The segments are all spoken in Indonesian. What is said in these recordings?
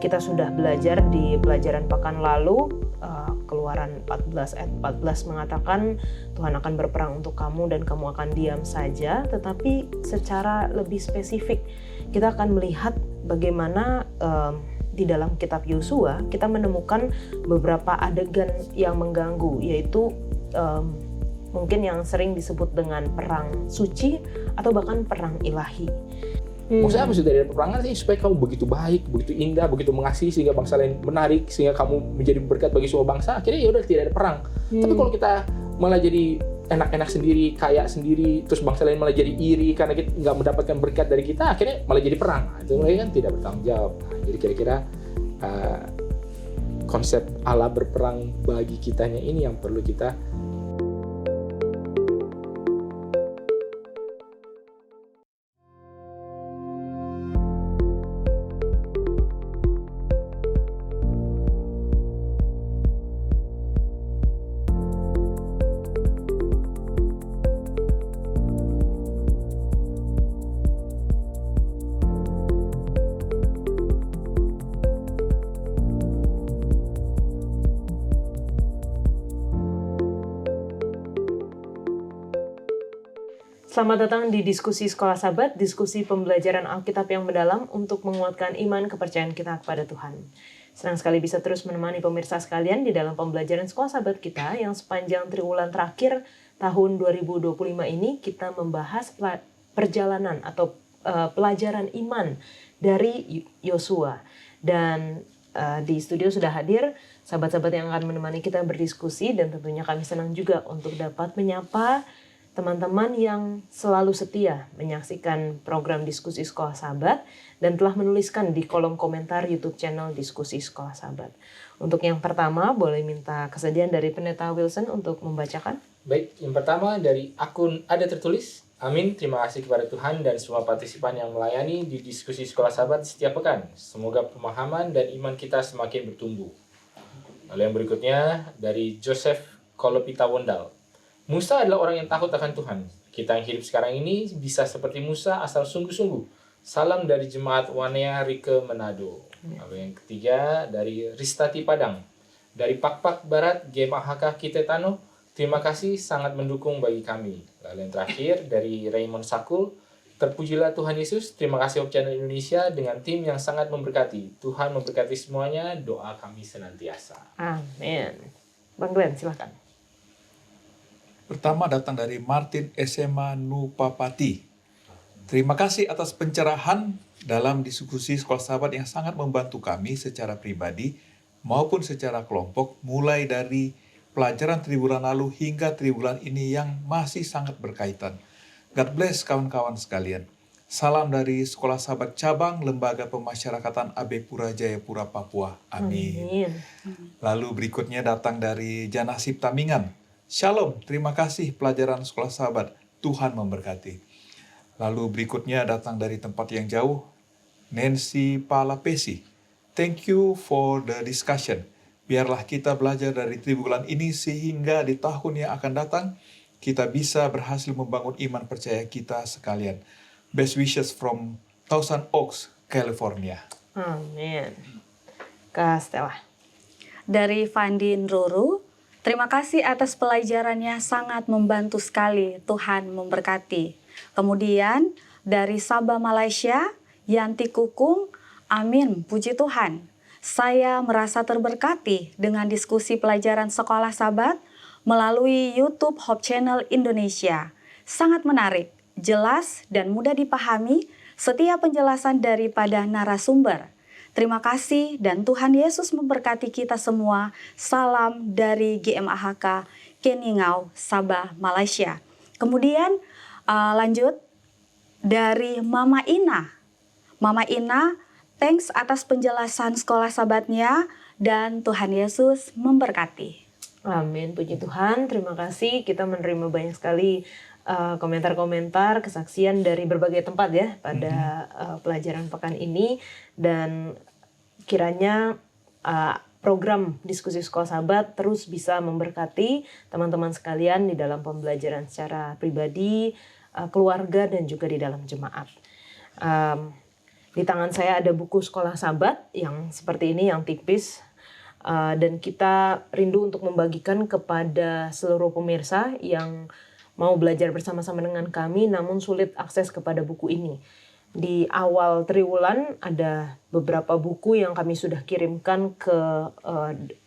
kita sudah belajar di pelajaran pekan lalu, Keluaran 14 ayat 14 mengatakan Tuhan akan berperang untuk kamu dan kamu akan diam saja. Tetapi secara lebih spesifik kita akan melihat bagaimana di dalam kitab Yosua kita menemukan beberapa adegan yang mengganggu, yaitu mungkin yang sering disebut dengan perang suci atau bahkan perang ilahi. Maksudnya apa sih dari peperangan sih? Supaya kamu begitu baik, begitu indah, begitu mengasihi sehingga bangsa lain menarik, sehingga kamu menjadi berkat bagi semua bangsa. Akhirnya ya udah tidak ada perang. Tapi kalau kita malah jadi enak-enak sendiri, kaya sendiri, terus bangsa lain malah jadi iri karena kita nggak mendapatkan berkat dari kita, akhirnya malah jadi perang. Itu mereka kan tidak bertanggung jawab. Jadi kira-kira konsep Allah berperang bagi kitanya ini yang perlu kita Selamat datang di Diskusi Sekolah Sahabat, diskusi pembelajaran Alkitab yang mendalam untuk menguatkan iman kepercayaan kita kepada Tuhan. Senang sekali bisa terus menemani pemirsa sekalian di dalam pembelajaran Sekolah Sahabat kita yang sepanjang triwulan terakhir tahun 2025 ini kita membahas perjalanan atau pelajaran iman dari Yosua. Dan di studio sudah hadir sahabat-sahabat yang akan menemani kita berdiskusi, dan tentunya kami senang juga untuk dapat menyapa teman-teman yang selalu setia menyaksikan program Diskusi Sekolah Sahabat dan telah menuliskan di kolom komentar YouTube channel Diskusi Sekolah Sahabat. Untuk yang pertama, boleh minta kesediaan dari Pendeta Wilson untuk membacakan? Baik, yang pertama dari akun Ada Tertulis. Amin, terima kasih kepada Tuhan dan semua partisipan yang melayani di Diskusi Sekolah Sahabat setiap pekan. Semoga pemahaman dan iman kita semakin bertumbuh. Lalu yang berikutnya dari Joseph Kolopita Wondal. Musa adalah orang yang takut akan Tuhan. Kita yang hidup sekarang ini bisa seperti Musa asal sungguh-sungguh. Salam dari Jemaat Wanea Rike Manado. Lalu yang ketiga dari Ristati Padang. Dari Pakpak Barat GMAHK Kitetano. Terima kasih sangat mendukung bagi kami. Lalu yang terakhir dari Raymond Sakul. Terpujilah Tuhan Yesus. Terima kasih Hope Channel Indonesia dengan tim yang sangat memberkati. Tuhan memberkati semuanya. Doa kami senantiasa. Amin. Bang Glenn, silakan. Pertama datang dari Martin SMA Nupapati. Terima kasih atas pencerahan dalam diskusi Sekolah Sahabat yang sangat membantu kami secara pribadi maupun secara kelompok, mulai dari pelajaran triwulan lalu hingga triwulan ini yang masih sangat berkaitan. God bless kawan-kawan sekalian. Salam dari Sekolah Sahabat Cabang Lembaga Pemasyarakatan AB Pura Jayapura, Papua. Amin. Lalu berikutnya datang dari Janasip Tamingan. Shalom, terima kasih pelajaran Sekolah Sahabat. Tuhan memberkati. Lalu berikutnya datang dari tempat yang jauh, Nancy Palapesi. Thank you for the discussion. Biarlah kita belajar dari triwulan ini sehingga di tahun yang akan datang, kita bisa berhasil membangun iman percaya kita sekalian. Best wishes from Thousand Oaks, California. Amin. Kak Stella. Dari Vandin Ruru. Terima kasih atas pelajarannya, sangat membantu sekali. Tuhan memberkati. Kemudian dari Sabah, Malaysia, Yanti Kukung. Amin, puji Tuhan. Saya merasa terberkati dengan diskusi pelajaran Sekolah Sahabat melalui YouTube Hope Channel Indonesia. Sangat menarik, jelas dan mudah dipahami setiap penjelasan daripada narasumber. Terima kasih dan Tuhan Yesus memberkati kita semua. Salam dari GMAHK Keningau, Sabah, Malaysia. Kemudian lanjut dari Mama Ina. Mama Ina, thanks atas penjelasan Sekolah Sahabatnya dan Tuhan Yesus memberkati. Amin, puji Tuhan. Terima kasih. Kita menerima banyak sekali komentar-komentar, kesaksian dari berbagai tempat ya pada pelajaran pekan ini, dan kiranya program Diskusi Sekolah Sahabat terus bisa memberkati teman-teman sekalian di dalam pembelajaran secara pribadi, keluarga, dan juga di dalam jemaat. Di tangan saya ada buku Sekolah Sabat yang seperti ini, yang tipis. Dan kita rindu untuk membagikan kepada seluruh pemirsa yang mau belajar bersama-sama dengan kami namun sulit akses kepada buku ini. Di awal triwulan ada beberapa buku yang kami sudah kirimkan ke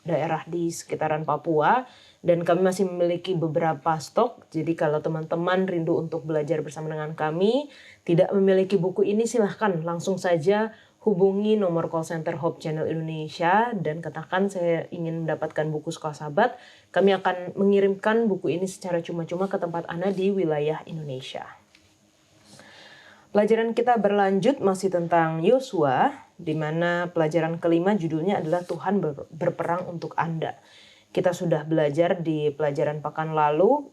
daerah di sekitaran Papua dan kami masih memiliki beberapa stok. Jadi kalau teman-teman rindu untuk belajar bersama dengan kami, tidak memiliki buku ini, silahkan langsung saja hubungi nomor call center Hope Channel Indonesia dan katakan saya ingin mendapatkan buku Sekolah Sabat. Kami akan mengirimkan buku ini secara cuma-cuma ke tempat Anda di wilayah Indonesia. Pelajaran kita berlanjut masih tentang Yosua, di mana pelajaran kelima judulnya adalah Tuhan berperang untuk Anda. Kita sudah belajar di pelajaran pekan lalu,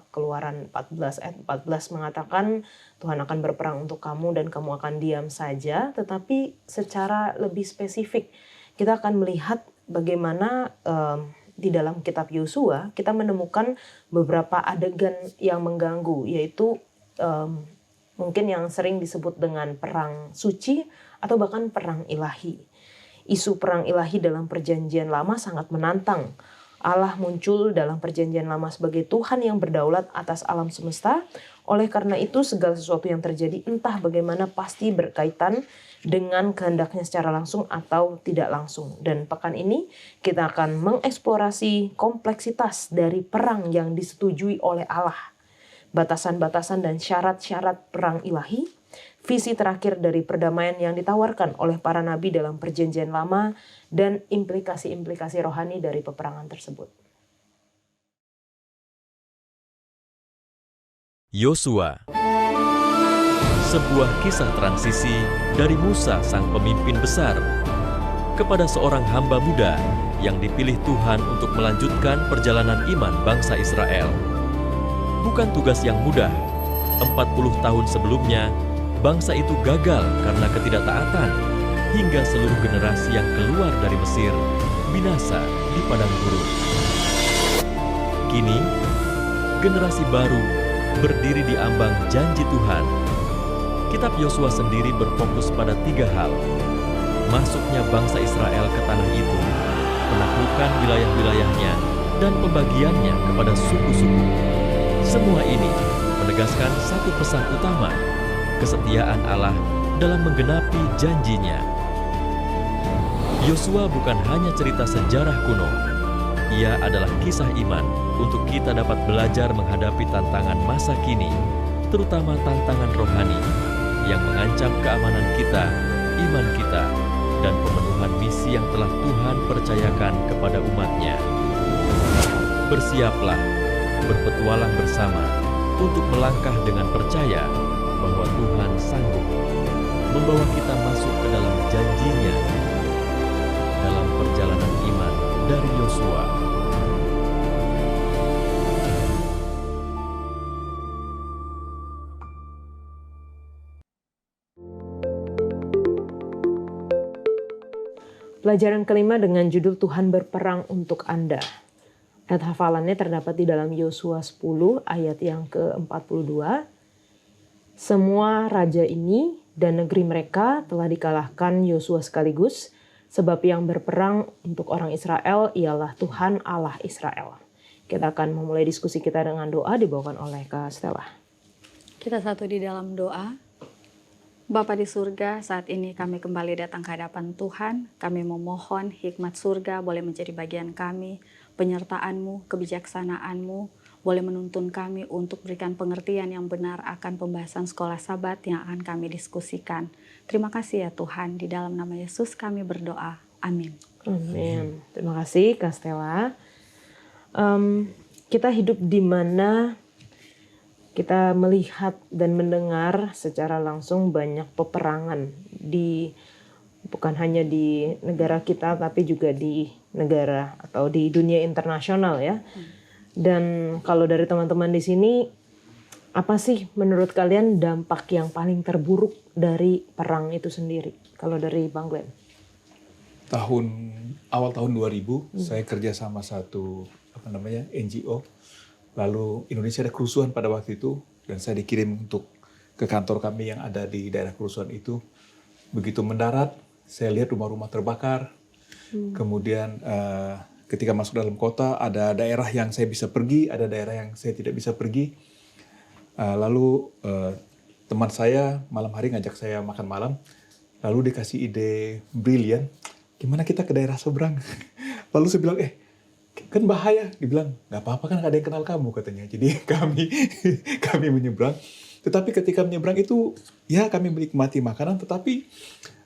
Keluaran 14 ayat 14 mengatakan Tuhan akan berperang untuk kamu dan kamu akan diam saja. Tetapi secara lebih spesifik kita akan melihat bagaimana di dalam kitab Yosua kita menemukan beberapa adegan yang mengganggu, yaitu mungkin yang sering disebut dengan perang suci atau bahkan perang ilahi. Isu perang ilahi dalam perjanjian lama sangat menantang. Allah muncul dalam perjanjian lama sebagai Tuhan yang berdaulat atas alam semesta. Oleh karena itu segala sesuatu yang terjadi entah bagaimana pasti berkaitan dengan kehendaknya secara langsung atau tidak langsung. Dan pekan ini kita akan mengeksplorasi kompleksitas dari perang yang disetujui oleh Allah. Batasan-batasan dan syarat-syarat perang ilahi, visi terakhir dari perdamaian yang ditawarkan oleh para nabi dalam perjanjian lama, dan implikasi-implikasi rohani dari peperangan tersebut. Yosua, sebuah kisah transisi dari Musa sang pemimpin besar kepada seorang hamba muda yang dipilih Tuhan untuk melanjutkan perjalanan iman bangsa Israel. Bukan tugas yang mudah. 40 tahun sebelumnya, bangsa itu gagal karena ketidaktaatan, hingga seluruh generasi yang keluar dari Mesir binasa di padang gurun. Kini, generasi baru berdiri di ambang janji Tuhan. Kitab Yosua sendiri berfokus pada 3 hal. Masuknya bangsa Israel ke tanah itu, menaklukkan wilayah-wilayahnya, dan pembagiannya kepada suku-suku. Semua ini menegaskan satu pesan utama, kesetiaan Allah dalam menggenapi janjinya. Yosua bukan hanya cerita sejarah kuno. Ia adalah kisah iman untuk kita dapat belajar menghadapi tantangan masa kini, terutama tantangan rohani yang mengancam keamanan kita, iman kita, dan pemenuhan misi yang telah Tuhan percayakan kepada umat-Nya. Bersiaplah, berpetualang bersama untuk melangkah dengan percaya bahwa Tuhan sanggup membawa kita masuk ke dalam janji-Nya dalam perjalanan iman dari Yosua. Pelajaran kelima dengan judul Tuhan berperang untuk Anda. Ayat hafalannya terdapat di dalam Yosua 10 ayat yang ke-42. Semua raja ini dan negeri mereka telah dikalahkan Yosua sekaligus, sebab yang berperang untuk orang Israel ialah Tuhan Allah Israel. Kita akan memulai diskusi kita dengan doa dibawakan oleh Kak Stella. Kita satu di dalam doa. Bapa di surga, saat ini kami kembali datang ke hadapan Tuhan. Kami memohon hikmat surga boleh menjadi bagian kami, penyertaan-Mu, kebijaksanaan-Mu, boleh menuntun kami untuk berikan pengertian yang benar akan pembahasan sekolah Sabat yang akan kami diskusikan. Terima kasih ya Tuhan, di dalam nama Yesus kami berdoa. Amin. Amin. Terima kasih Kak Stella. Kita hidup di mana kita melihat dan mendengar secara langsung banyak peperangan bukan hanya di negara kita tapi juga di negara atau di dunia internasional ya. Dan kalau dari teman-teman di sini, apa sih menurut kalian dampak yang paling terburuk dari perang itu sendiri? Kalau dari Bang Glenn. Awal tahun 2000 saya kerja sama satu NGO. Lalu Indonesia ada kerusuhan pada waktu itu dan saya dikirim untuk ke kantor kami yang ada di daerah kerusuhan itu. Begitu mendarat, saya lihat rumah-rumah terbakar. Kemudian ketika masuk dalam kota, ada daerah yang saya bisa pergi, ada daerah yang saya tidak bisa pergi. Lalu teman saya malam hari ngajak saya makan malam, lalu dikasih ide brilian, gimana kita ke daerah seberang? Lalu saya bilang, kan bahaya. Dibilang, nggak apa-apa kan nggak ada yang kenal kamu katanya. Jadi kami menyeberang. Tetapi ketika menyeberang itu, ya kami menikmati makanan, tetapi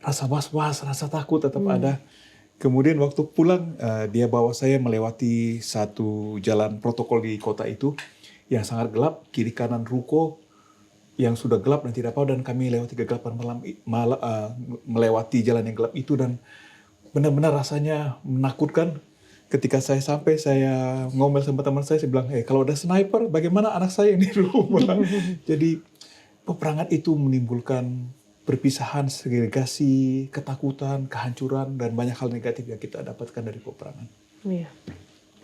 rasa was-was, rasa takut tetap ada. Kemudian waktu pulang, dia bawa saya melewati satu jalan protokol di kota itu yang sangat gelap, kiri kanan ruko yang sudah gelap dan tidak tahu, dan kami lewati kegelapan malam, melewati jalan yang gelap itu, dan benar-benar rasanya menakutkan. Ketika saya sampai, saya ngomel sama teman saya bilang, kalau ada sniper, bagaimana anak saya yang di rumah? Jadi peperangan itu menimbulkan perpisahan, segregasi, ketakutan, kehancuran, dan banyak hal negatif yang kita dapatkan dari peperangan. Iya.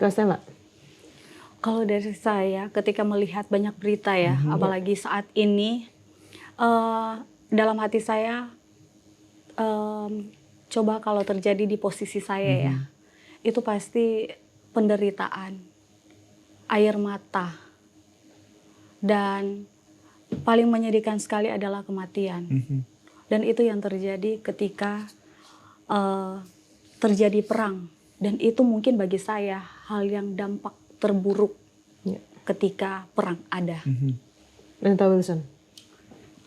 Kak Stella? Kalau dari saya, ketika melihat banyak berita ya, apalagi saat ini, dalam hati saya, coba kalau terjadi di posisi saya ya, itu pasti penderitaan, air mata, dan paling menyedihkan sekali adalah kematian. Dan itu yang terjadi ketika terjadi perang. Dan itu mungkin bagi saya hal yang dampak terburuk ketika perang ada. Nenta Wilson?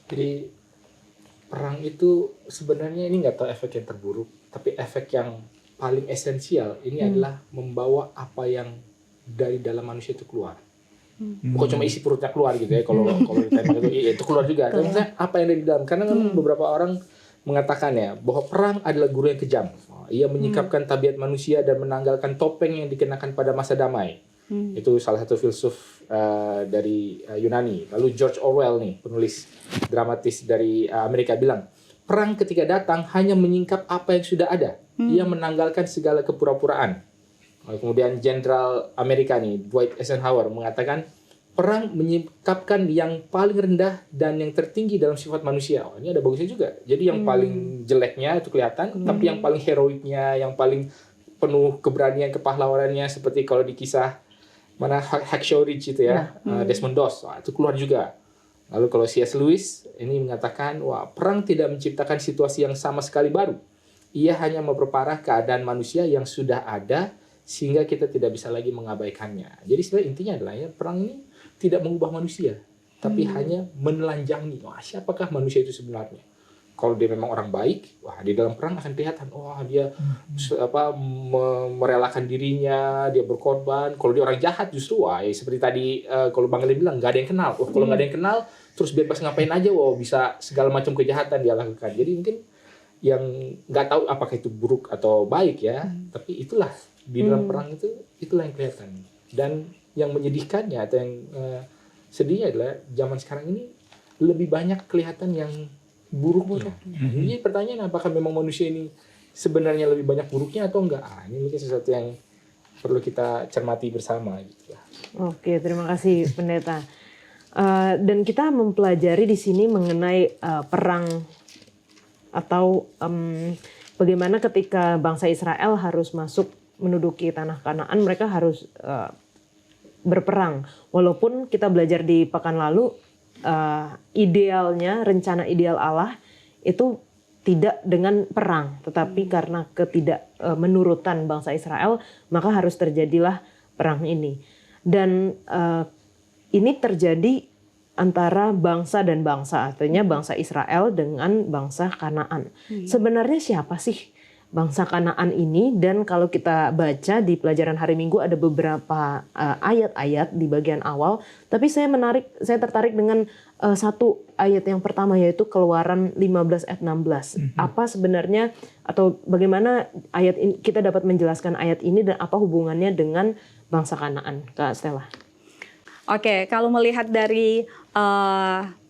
Jadi perang itu sebenarnya ini nggak tahu efek yang terburuk, tapi efek yang paling esensial ini adalah membawa apa yang dari dalam manusia itu keluar. Bukan cuma isi perutnya keluar gitu ya, kalau ditembak itu keluar juga. Tapi misalnya apa yang ada di dalam, karena kan beberapa orang mengatakan ya bahwa perang adalah guru yang kejam. Ia menyingkapkan tabiat manusia dan menanggalkan topeng yang dikenakan pada masa damai. Itu salah satu filsuf dari Yunani. Lalu George Orwell nih, penulis dramatis dari Amerika, bilang, perang ketika datang hanya menyingkap apa yang sudah ada. Ia menanggalkan segala kepura-puraan. Kemudian Jenderal Amerika nih, Dwight Eisenhower, mengatakan perang menyingkapkan yang paling rendah dan yang tertinggi dalam sifat manusia. Ini ada bagusnya juga. Jadi yang paling jeleknya itu kelihatan, tapi yang paling heroiknya, yang paling penuh keberanian, kepahlawanannya, seperti kalau di kisah mana Hacksaw Ridge itu ya, Desmond Doss, itu keluar juga. Lalu kalau C.S. Lewis ini mengatakan, perang tidak menciptakan situasi yang sama sekali baru. Ia hanya memperparah keadaan manusia yang sudah ada sehingga kita tidak bisa lagi mengabaikannya. Jadi sebenarnya intinya adalah ya, perang ini tidak mengubah manusia, tapi hanya menelanjangi. Siapakah manusia itu sebenarnya? Kalau dia memang orang baik, di dalam perang akan kelihatan, dia merelakan dirinya, dia berkorban. Kalau dia orang jahat justru, seperti tadi kalau Bang Eli bilang, nggak ada yang kenal. Kalau nggak ada yang kenal, terus bebas ngapain aja, bisa segala macam kejahatan dia lakukan. Jadi mungkin yang nggak tahu apakah itu buruk atau baik ya, tapi itulah di dalam perang itulah yang kelihatan. Dan yang menyedihkannya atau yang sedihnya adalah zaman sekarang ini lebih banyak kelihatan yang buruknya. Jadi pertanyaan, apakah memang manusia ini sebenarnya lebih banyak buruknya atau enggak? Ini mungkin sesuatu yang perlu kita cermati bersama gitu ya. Oke, terima kasih Pendeta. Dan kita mempelajari di sini mengenai perang atau bagaimana ketika bangsa Israel harus masuk menduduki tanah Kanaan, mereka harus berperang. Walaupun kita belajar di pekan lalu, idealnya, rencana ideal Allah itu tidak dengan perang, tetapi karena ketidakmenurutan bangsa Israel, maka harus terjadilah perang ini. Dan ini terjadi antara bangsa dan bangsa, artinya bangsa Israel dengan bangsa Kanaan. Sebenarnya siapa sih bangsa Kanaan ini? Dan kalau kita baca di pelajaran hari Minggu ada beberapa ayat-ayat di bagian awal, tapi saya tertarik dengan satu ayat yang pertama, yaitu Keluaran 15 ayat 16. Apa sebenarnya atau bagaimana ayat ini, kita dapat menjelaskan ayat ini dan apa hubungannya dengan bangsa Kanaan, Kak Stella? Oke, kalau melihat dari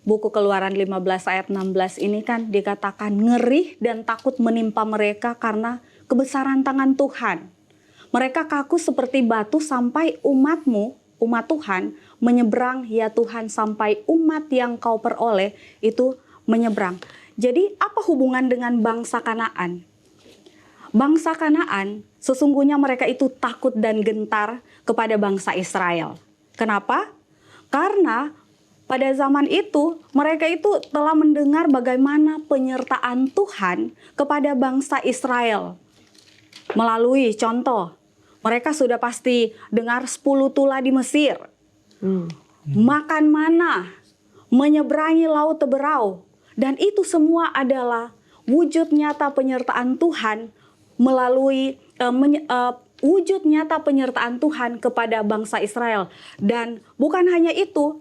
buku Keluaran 15 ayat 16 ini kan dikatakan ngeri dan takut menimpa mereka karena kebesaran tangan Tuhan. Mereka kaku seperti batu sampai umatmu, umat Tuhan, menyeberang, ya Tuhan, sampai umat yang kau peroleh itu menyeberang. Jadi apa hubungan dengan bangsa Kanaan? Bangsa Kanaan sesungguhnya mereka itu takut dan gentar kepada bangsa Israel. Kenapa? Karena pada zaman itu mereka itu telah mendengar bagaimana penyertaan Tuhan kepada bangsa Israel. Melalui contoh, mereka sudah pasti dengar 10 tulah di Mesir. Makan mana, menyeberangi laut Teberau. Dan itu semua adalah wujud nyata penyertaan Tuhan melalui wujud nyata penyertaan Tuhan kepada bangsa Israel. Dan bukan hanya itu,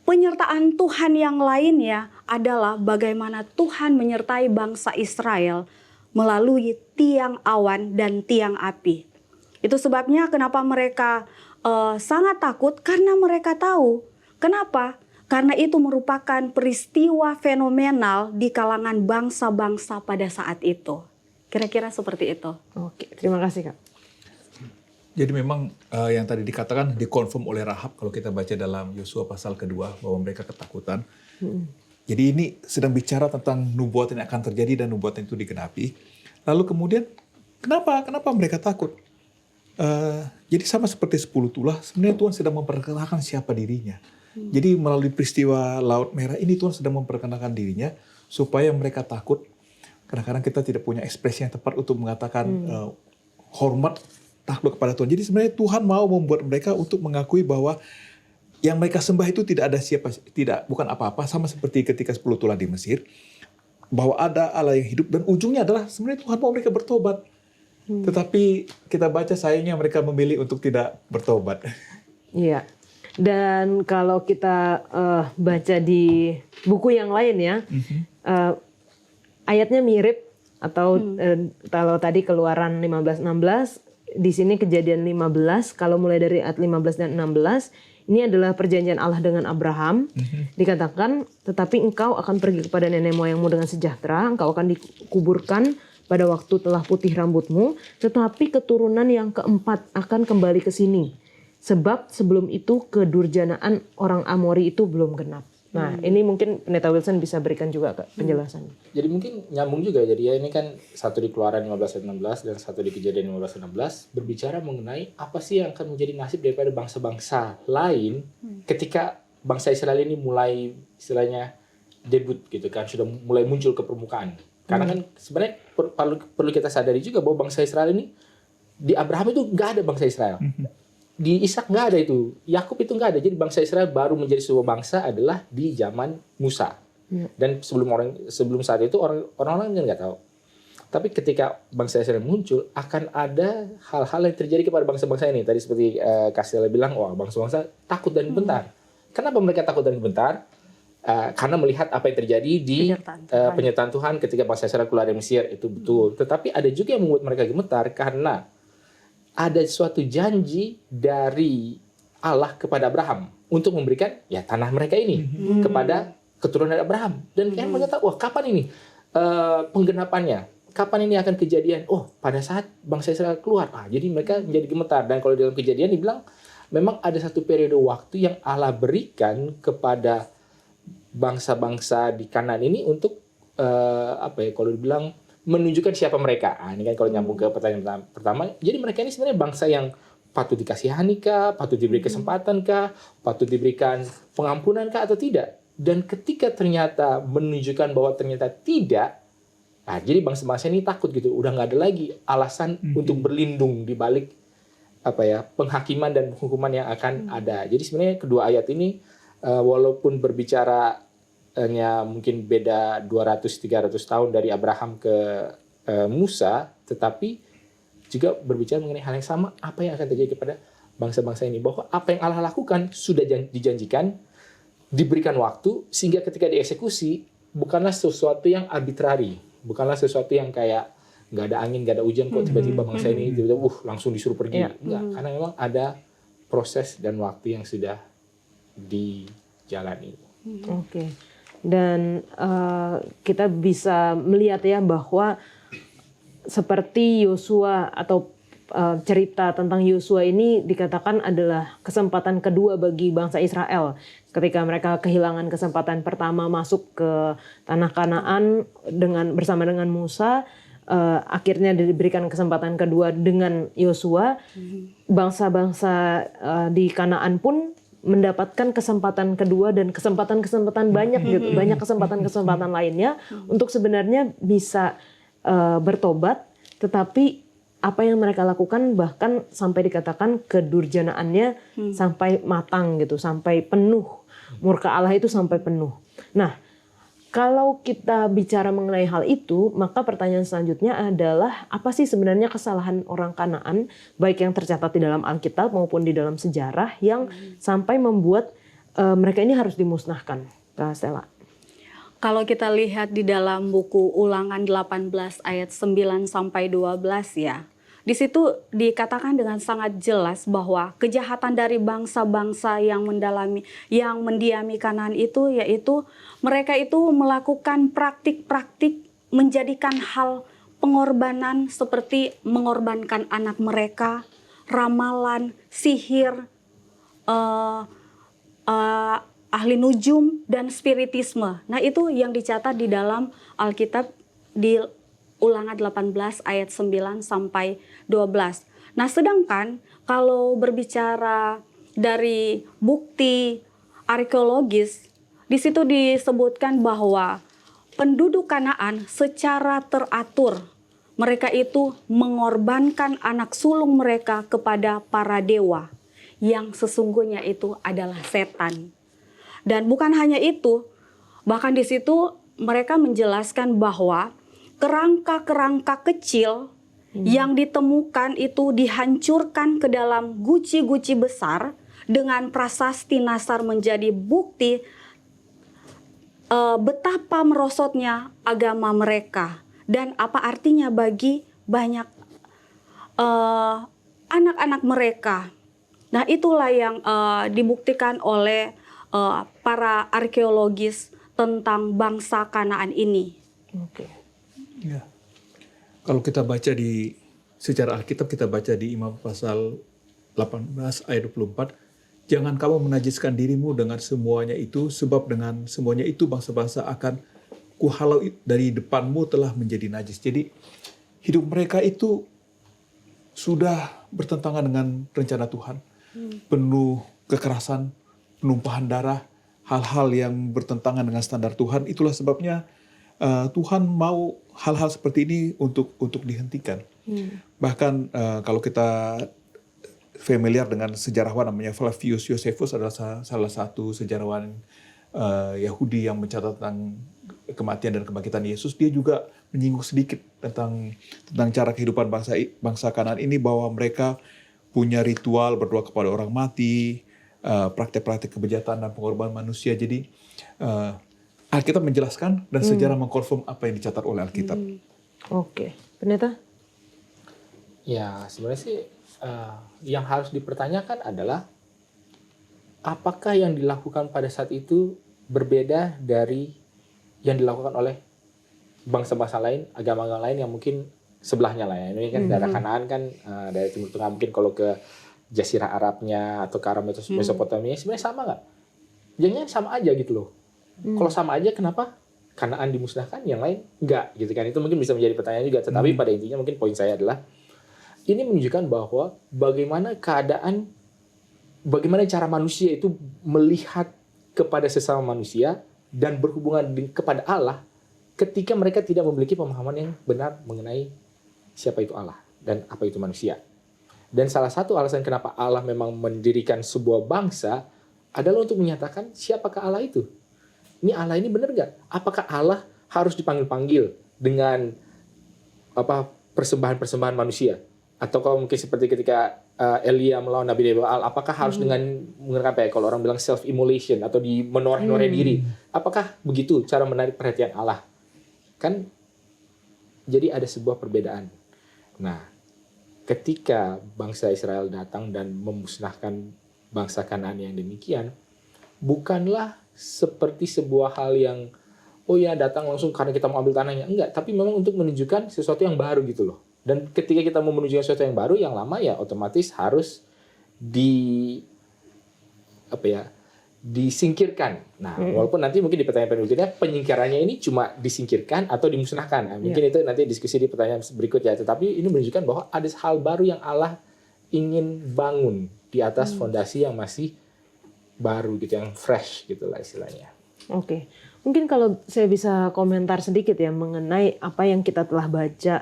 penyertaan Tuhan yang lainnya adalah bagaimana Tuhan menyertai bangsa Israel melalui tiang awan dan tiang api. Itu sebabnya kenapa mereka sangat takut, karena mereka tahu. Kenapa? Karena itu merupakan peristiwa fenomenal di kalangan bangsa-bangsa pada saat itu. Kira-kira seperti itu. Oke, terima kasih Kak. Jadi memang yang tadi dikatakan dikonfirm oleh Rahab kalau kita baca dalam Yosua pasal kedua bahwa mereka ketakutan. Jadi ini sedang bicara tentang nubuatan yang akan terjadi dan nubuatan itu digenapi. Lalu kemudian kenapa mereka takut? Jadi sama seperti 10 tulah, sebenarnya Tuhan sedang memperkenalkan siapa dirinya. Jadi melalui peristiwa Laut Merah ini Tuhan sedang memperkenalkan dirinya supaya mereka takut. Kadang-kadang kita tidak punya ekspresi yang tepat untuk mengatakan hormat, takluk kepada Tuhan. Jadi sebenarnya Tuhan mau membuat mereka untuk mengakui bahwa yang mereka sembah itu tidak ada bukan apa-apa, sama seperti ketika 10 tulah di Mesir, bahwa ada Allah yang hidup dan ujungnya adalah sebenarnya Tuhan mau mereka bertobat. Tetapi kita baca sayangnya mereka memilih untuk tidak bertobat. Iya. Dan kalau kita baca di buku yang lain ya, ayatnya mirip atau kalau tadi Keluaran 15:16, di sini Kejadian 15, kalau mulai dari ayat 15 dan 16, ini adalah perjanjian Allah dengan Abraham. Dikatakan, tetapi engkau akan pergi kepada nenek moyangmu dengan sejahtera, engkau akan dikuburkan pada waktu telah putih rambutmu, tetapi keturunan yang keempat akan kembali ke sini. Sebab sebelum itu kedurjanaan orang Amori itu belum genap. Nah, ini mungkin Pendeta Wilson bisa berikan juga penjelasan. Jadi mungkin nyambung juga. Jadi ya ini kan satu di Keluaran 15:16 dan satu di Kejadian 15:16 berbicara mengenai apa sih yang akan menjadi nasib daripada bangsa-bangsa lain ketika bangsa Israel ini mulai istilahnya debut gitu kan, sudah mulai muncul ke permukaan. Karena kan sebenarnya perlu kita sadari juga bahwa bangsa Israel ini di Abraham itu nggak ada bangsa Israel. Di Ishak nggak ada itu, Yakub itu nggak ada. Jadi bangsa Israel baru menjadi sebuah bangsa adalah di zaman Musa. Dan sebelum saat itu orang-orang nggak tahu. Tapi ketika bangsa Israel muncul, akan ada hal-hal yang terjadi kepada bangsa-bangsa ini. Tadi seperti Kastela bilang, wah bangsa-bangsa takut dan gentar. Kenapa mereka takut dan gentar? Karena melihat apa yang terjadi di penyertaan Tuhan ketika bangsa Israel keluar dari Mesir, itu betul. Tetapi ada juga yang membuat mereka gemetar karena ada suatu janji dari Allah kepada Abraham untuk memberikan ya tanah mereka ini kepada keturunan Abraham. Dan mereka tahu, wah kapan ini penggenapannya? Kapan ini akan kejadian? Oh, pada saat bangsa Israel keluar. Jadi mereka menjadi gemetar. Dan kalau dalam Kejadian dibilang memang ada satu periode waktu yang Allah berikan kepada bangsa-bangsa di Kanaan ini untuk kalau dibilang menunjukkan siapa mereka. Ini kan kalau nyambung ke pertanyaan pertama. Jadi mereka ini sebenarnya bangsa yang patut dikasihani kah, patut diberi kesempatan kah, patut diberikan pengampunan kah atau tidak. Dan ketika ternyata menunjukkan bahwa ternyata tidak, jadi bangsa-bangsa ini takut gitu. Udah nggak ada lagi alasan untuk berlindung di balik penghakiman dan hukuman yang akan ada. Jadi sebenarnya kedua ayat ini walaupun berbicara mungkin beda 200-300 tahun dari Abraham ke Musa, tetapi juga berbicara mengenai hal yang sama, apa yang akan terjadi kepada bangsa-bangsa ini, bahwa apa yang Allah lakukan sudah dijanjikan, diberikan waktu, sehingga ketika dieksekusi bukanlah sesuatu yang arbitrari, bukanlah sesuatu yang kayak nggak ada angin, nggak ada hujan, kok tiba-tiba bangsa ini tiba-tiba langsung disuruh pergi. Enggak, karena memang ada proses dan waktu yang sudah dijalani. Oke. Dan kita bisa melihat ya bahwa seperti Yosua atau cerita tentang Yosua ini dikatakan adalah kesempatan kedua bagi bangsa Israel. Ketika mereka kehilangan kesempatan pertama masuk ke tanah Kanaan bersama dengan Musa, akhirnya diberikan kesempatan kedua dengan Yosua. Bangsa-bangsa di Kanaan pun mendapatkan kesempatan kedua dan kesempatan banyak gitu, banyak kesempatan lainnya untuk sebenarnya bisa bertobat, tetapi apa yang mereka lakukan bahkan sampai dikatakan kedurjanaannya sampai matang gitu, sampai penuh, murka Allah itu sampai penuh. Nah, kalau kita bicara mengenai hal itu, maka pertanyaan selanjutnya adalah apa sih sebenarnya kesalahan orang Kanaan, baik yang tercatat di dalam Alkitab maupun di dalam sejarah, yang sampai membuat mereka ini harus dimusnahkan, Kak Stella? Kalau kita lihat di dalam buku Ulangan 18 ayat 9 sampai 12 ya. Di situ dikatakan dengan sangat jelas bahwa kejahatan dari bangsa-bangsa yang mendiami Kanaan itu, yaitu mereka itu melakukan praktik-praktik menjadikan hal pengorbanan seperti mengorbankan anak mereka, ramalan, sihir, ahli nujum, dan spiritisme. Nah, itu yang dicatat di dalam Alkitab di Ulangan 18 ayat 9 sampai 12. Nah, sedangkan kalau berbicara dari bukti arkeologis, di situ disebutkan bahwa penduduk Kanaan secara teratur mereka itu mengorbankan anak sulung mereka kepada para dewa yang sesungguhnya itu adalah setan. Dan bukan hanya itu, bahkan di situ mereka menjelaskan bahwa kerangka-kerangka kecil yang ditemukan itu dihancurkan ke dalam guci-guci besar dengan prasasti Nasar menjadi bukti betapa merosotnya agama mereka dan apa artinya bagi banyak anak-anak mereka. Nah, itulah yang dibuktikan oleh para arkeologis tentang bangsa Kanaan ini. Oke. Ya. Kalau kita baca di secara Alkitab, kita baca di Imam pasal 18 ayat 24, jangan kamu menajiskan dirimu dengan semuanya itu, sebab dengan semuanya itu bangsa-bangsa akan kuhalau dari depanmu telah menjadi najis. Jadi hidup mereka itu sudah bertentangan dengan rencana Tuhan. Penuh kekerasan, penumpahan darah, hal-hal yang bertentangan dengan standar Tuhan. Itulah sebabnya Tuhan mau hal-hal seperti ini untuk dihentikan. Bahkan kalau kita familiar dengan sejarawan namanya Flavius Josephus, adalah salah satu sejarawan Yahudi yang mencatat tentang kematian dan kebangkitan Yesus. Dia juga menyinggung sedikit tentang cara kehidupan bangsa Kanaan ini, bahwa mereka punya ritual berdoa kepada orang mati, praktek-praktek kebejatan dan pengorbanan manusia. Jadi Alkitab menjelaskan dan sejarah mengkonfirm apa yang dicatat oleh Alkitab. Oke, Pendeta? Ya, sebenarnya sih yang harus dipertanyakan adalah apakah yang dilakukan pada saat itu berbeda dari yang dilakukan oleh bangsa-bangsa lain, agama-agama lain yang mungkin sebelahnya lah ya. Ini kan daerah Kanaan kan, dari Timur Tengah, mungkin kalau ke Jazirah Arabnya atau ke Aram atau Mesopotamia sebenarnya sama nggak? Jangan sama aja gitu loh. Kalau sama aja, kenapa Kanaan dimusnahkan, yang lain enggak gitu kan? Itu mungkin bisa menjadi pertanyaan juga. Tetapi pada intinya mungkin poin saya adalah ini menunjukkan bahwa bagaimana cara manusia itu melihat kepada sesama manusia dan berhubungan kepada Allah ketika mereka tidak memiliki pemahaman yang benar mengenai siapa itu Allah dan apa itu manusia. Dan salah satu alasan kenapa Allah memang mendirikan sebuah bangsa adalah untuk menyatakan siapakah Allah itu. Ini Allah ini benar nggak? Apakah Allah harus dipanggil-panggil dengan persembahan-persembahan manusia? Atau kalau mungkin seperti ketika Elia melawan Nabi Baal, apakah harus dengan menggunakan apa ya, kalau orang bilang self-immolation atau di menoreh-noreh diri? Apakah begitu cara menarik perhatian Allah? Kan jadi ada sebuah perbedaan. Nah, ketika bangsa Israel datang dan memusnahkan bangsa Kanaan yang demikian, bukanlah seperti sebuah hal yang datang langsung karena kita mau ambil tanahnya. Enggak, tapi memang untuk menunjukkan sesuatu yang baru gitu loh. Dan ketika kita mau menuju sesuatu yang baru, yang lama ya otomatis harus disingkirkan. Nah, walaupun nanti mungkin di pertanyaan berikutnya penyingkirannya ini cuma disingkirkan atau dimusnahkan. Nah, mungkin itu nanti diskusi di pertanyaan berikutnya. Tetapi ini menunjukkan bahwa ada hal baru yang Allah ingin bangun di atas fondasi yang masih baru gitu, yang fresh gitulah istilahnya. Oke. Mungkin kalau saya bisa komentar sedikit ya mengenai apa yang kita telah baca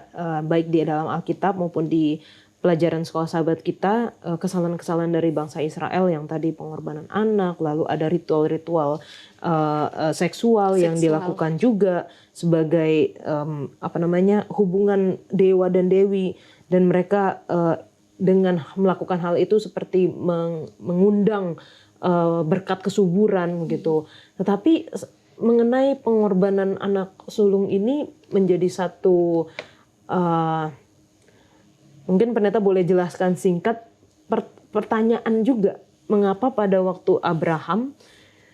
baik di dalam Alkitab maupun di pelajaran sekolah sahabat kita, kesalahan-kesalahan dari bangsa Israel yang tadi pengorbanan anak, lalu ada ritual-ritual seksual yang dilakukan juga sebagai hubungan dewa dan dewi, dan mereka dengan melakukan hal itu seperti mengundang berkat kesuburan gitu. Tetapi mengenai pengorbanan anak sulung ini menjadi satu mungkin pendeta boleh jelaskan singkat pertanyaan juga, mengapa pada waktu Abraham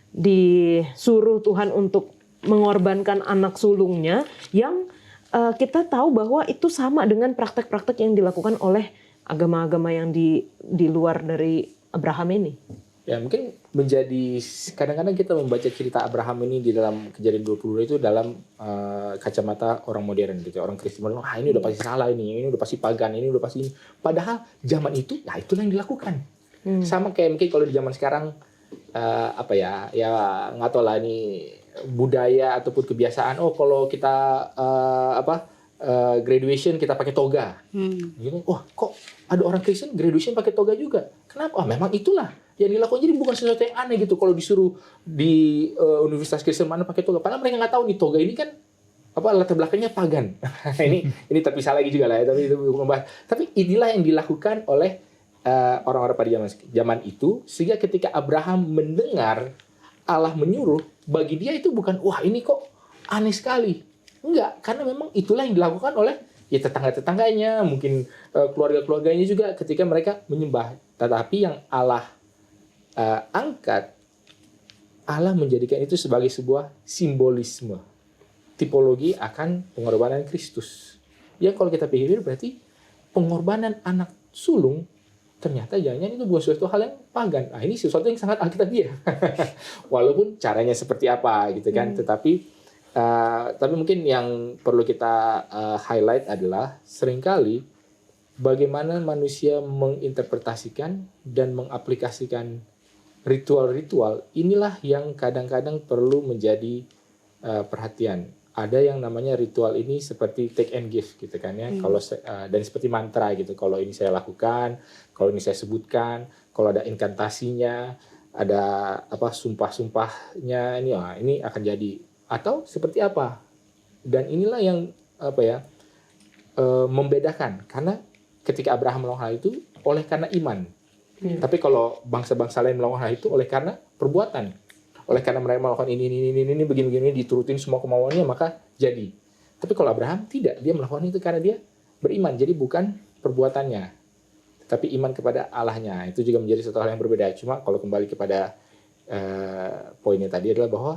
disuruh Tuhan untuk mengorbankan anak sulungnya yang kita tahu bahwa itu sama dengan praktek-praktek yang dilakukan oleh agama-agama yang di luar dari Abraham ini. Ya mungkin menjadi, kadang-kadang kita membaca cerita Abraham ini di dalam Kejadian 22 itu dalam kacamata orang modern gitu, orang Kristen. Ini udah pasti salah, ini udah pasti pagan, ini udah pasti ini. Padahal zaman itu ya itulah yang dilakukan. Sama kayak mungkin kalau di zaman sekarang nggak tahu lah ini budaya ataupun kebiasaan. Oh kalau kita graduation kita pakai toga. Gitu. Wah kok ada orang Kristen graduation pakai toga juga? Kenapa? Oh memang itulah yang dilakukan. Jadi bukan sesuatu yang aneh gitu kalau disuruh di universitas Kristen mana pakai toga. Padahal mereka nggak tahu nih toga ini kan latar belakangnya pagan. ini terpisah lagi juga lah ya. Tapi itu membahas. Tapi inilah yang dilakukan oleh orang-orang pada zaman itu, sehingga ketika Abraham mendengar Allah menyuruh, bagi dia itu bukan wah ini kok aneh sekali. Enggak, karena memang itulah yang dilakukan oleh ya tetangga-tetangganya, mungkin keluarga-keluarganya juga ketika mereka menyembah. Tetapi yang Allah angkat, Allah menjadikan itu sebagai sebuah simbolisme, tipologi akan pengorbanan Kristus. Ya kalau kita pikir berarti pengorbanan anak sulung ternyata jangan itu bukan sesuatu hal yang pagan. Nah, ini sesuatu yang sangat alkitabiah. Walaupun caranya seperti apa gitu kan, tetapi mungkin yang perlu kita highlight adalah seringkali bagaimana manusia menginterpretasikan dan mengaplikasikan ritual-ritual inilah yang kadang-kadang perlu menjadi perhatian. Ada yang namanya ritual ini seperti take and give gitu kan ya. Kalau dan seperti mantra gitu. Kalau ini saya lakukan, kalau ini saya sebutkan, kalau ada inkantasinya, ada sumpah-sumpahnya ini akan jadi. Atau seperti apa? Dan inilah yang membedakan, karena ketika Abraham melakukan hal itu oleh karena iman. Tapi kalau bangsa-bangsa lain melakukan hal itu oleh karena perbuatan. Oleh karena mereka melakukan ini begini diturutin semua kemauannya maka jadi. Tapi kalau Abraham tidak, dia melakukan itu karena dia beriman. Jadi bukan perbuatannya, tapi iman kepada Allahnya. Itu juga menjadi satu hal yang berbeda. Cuma kalau kembali kepada poinnya tadi adalah bahwa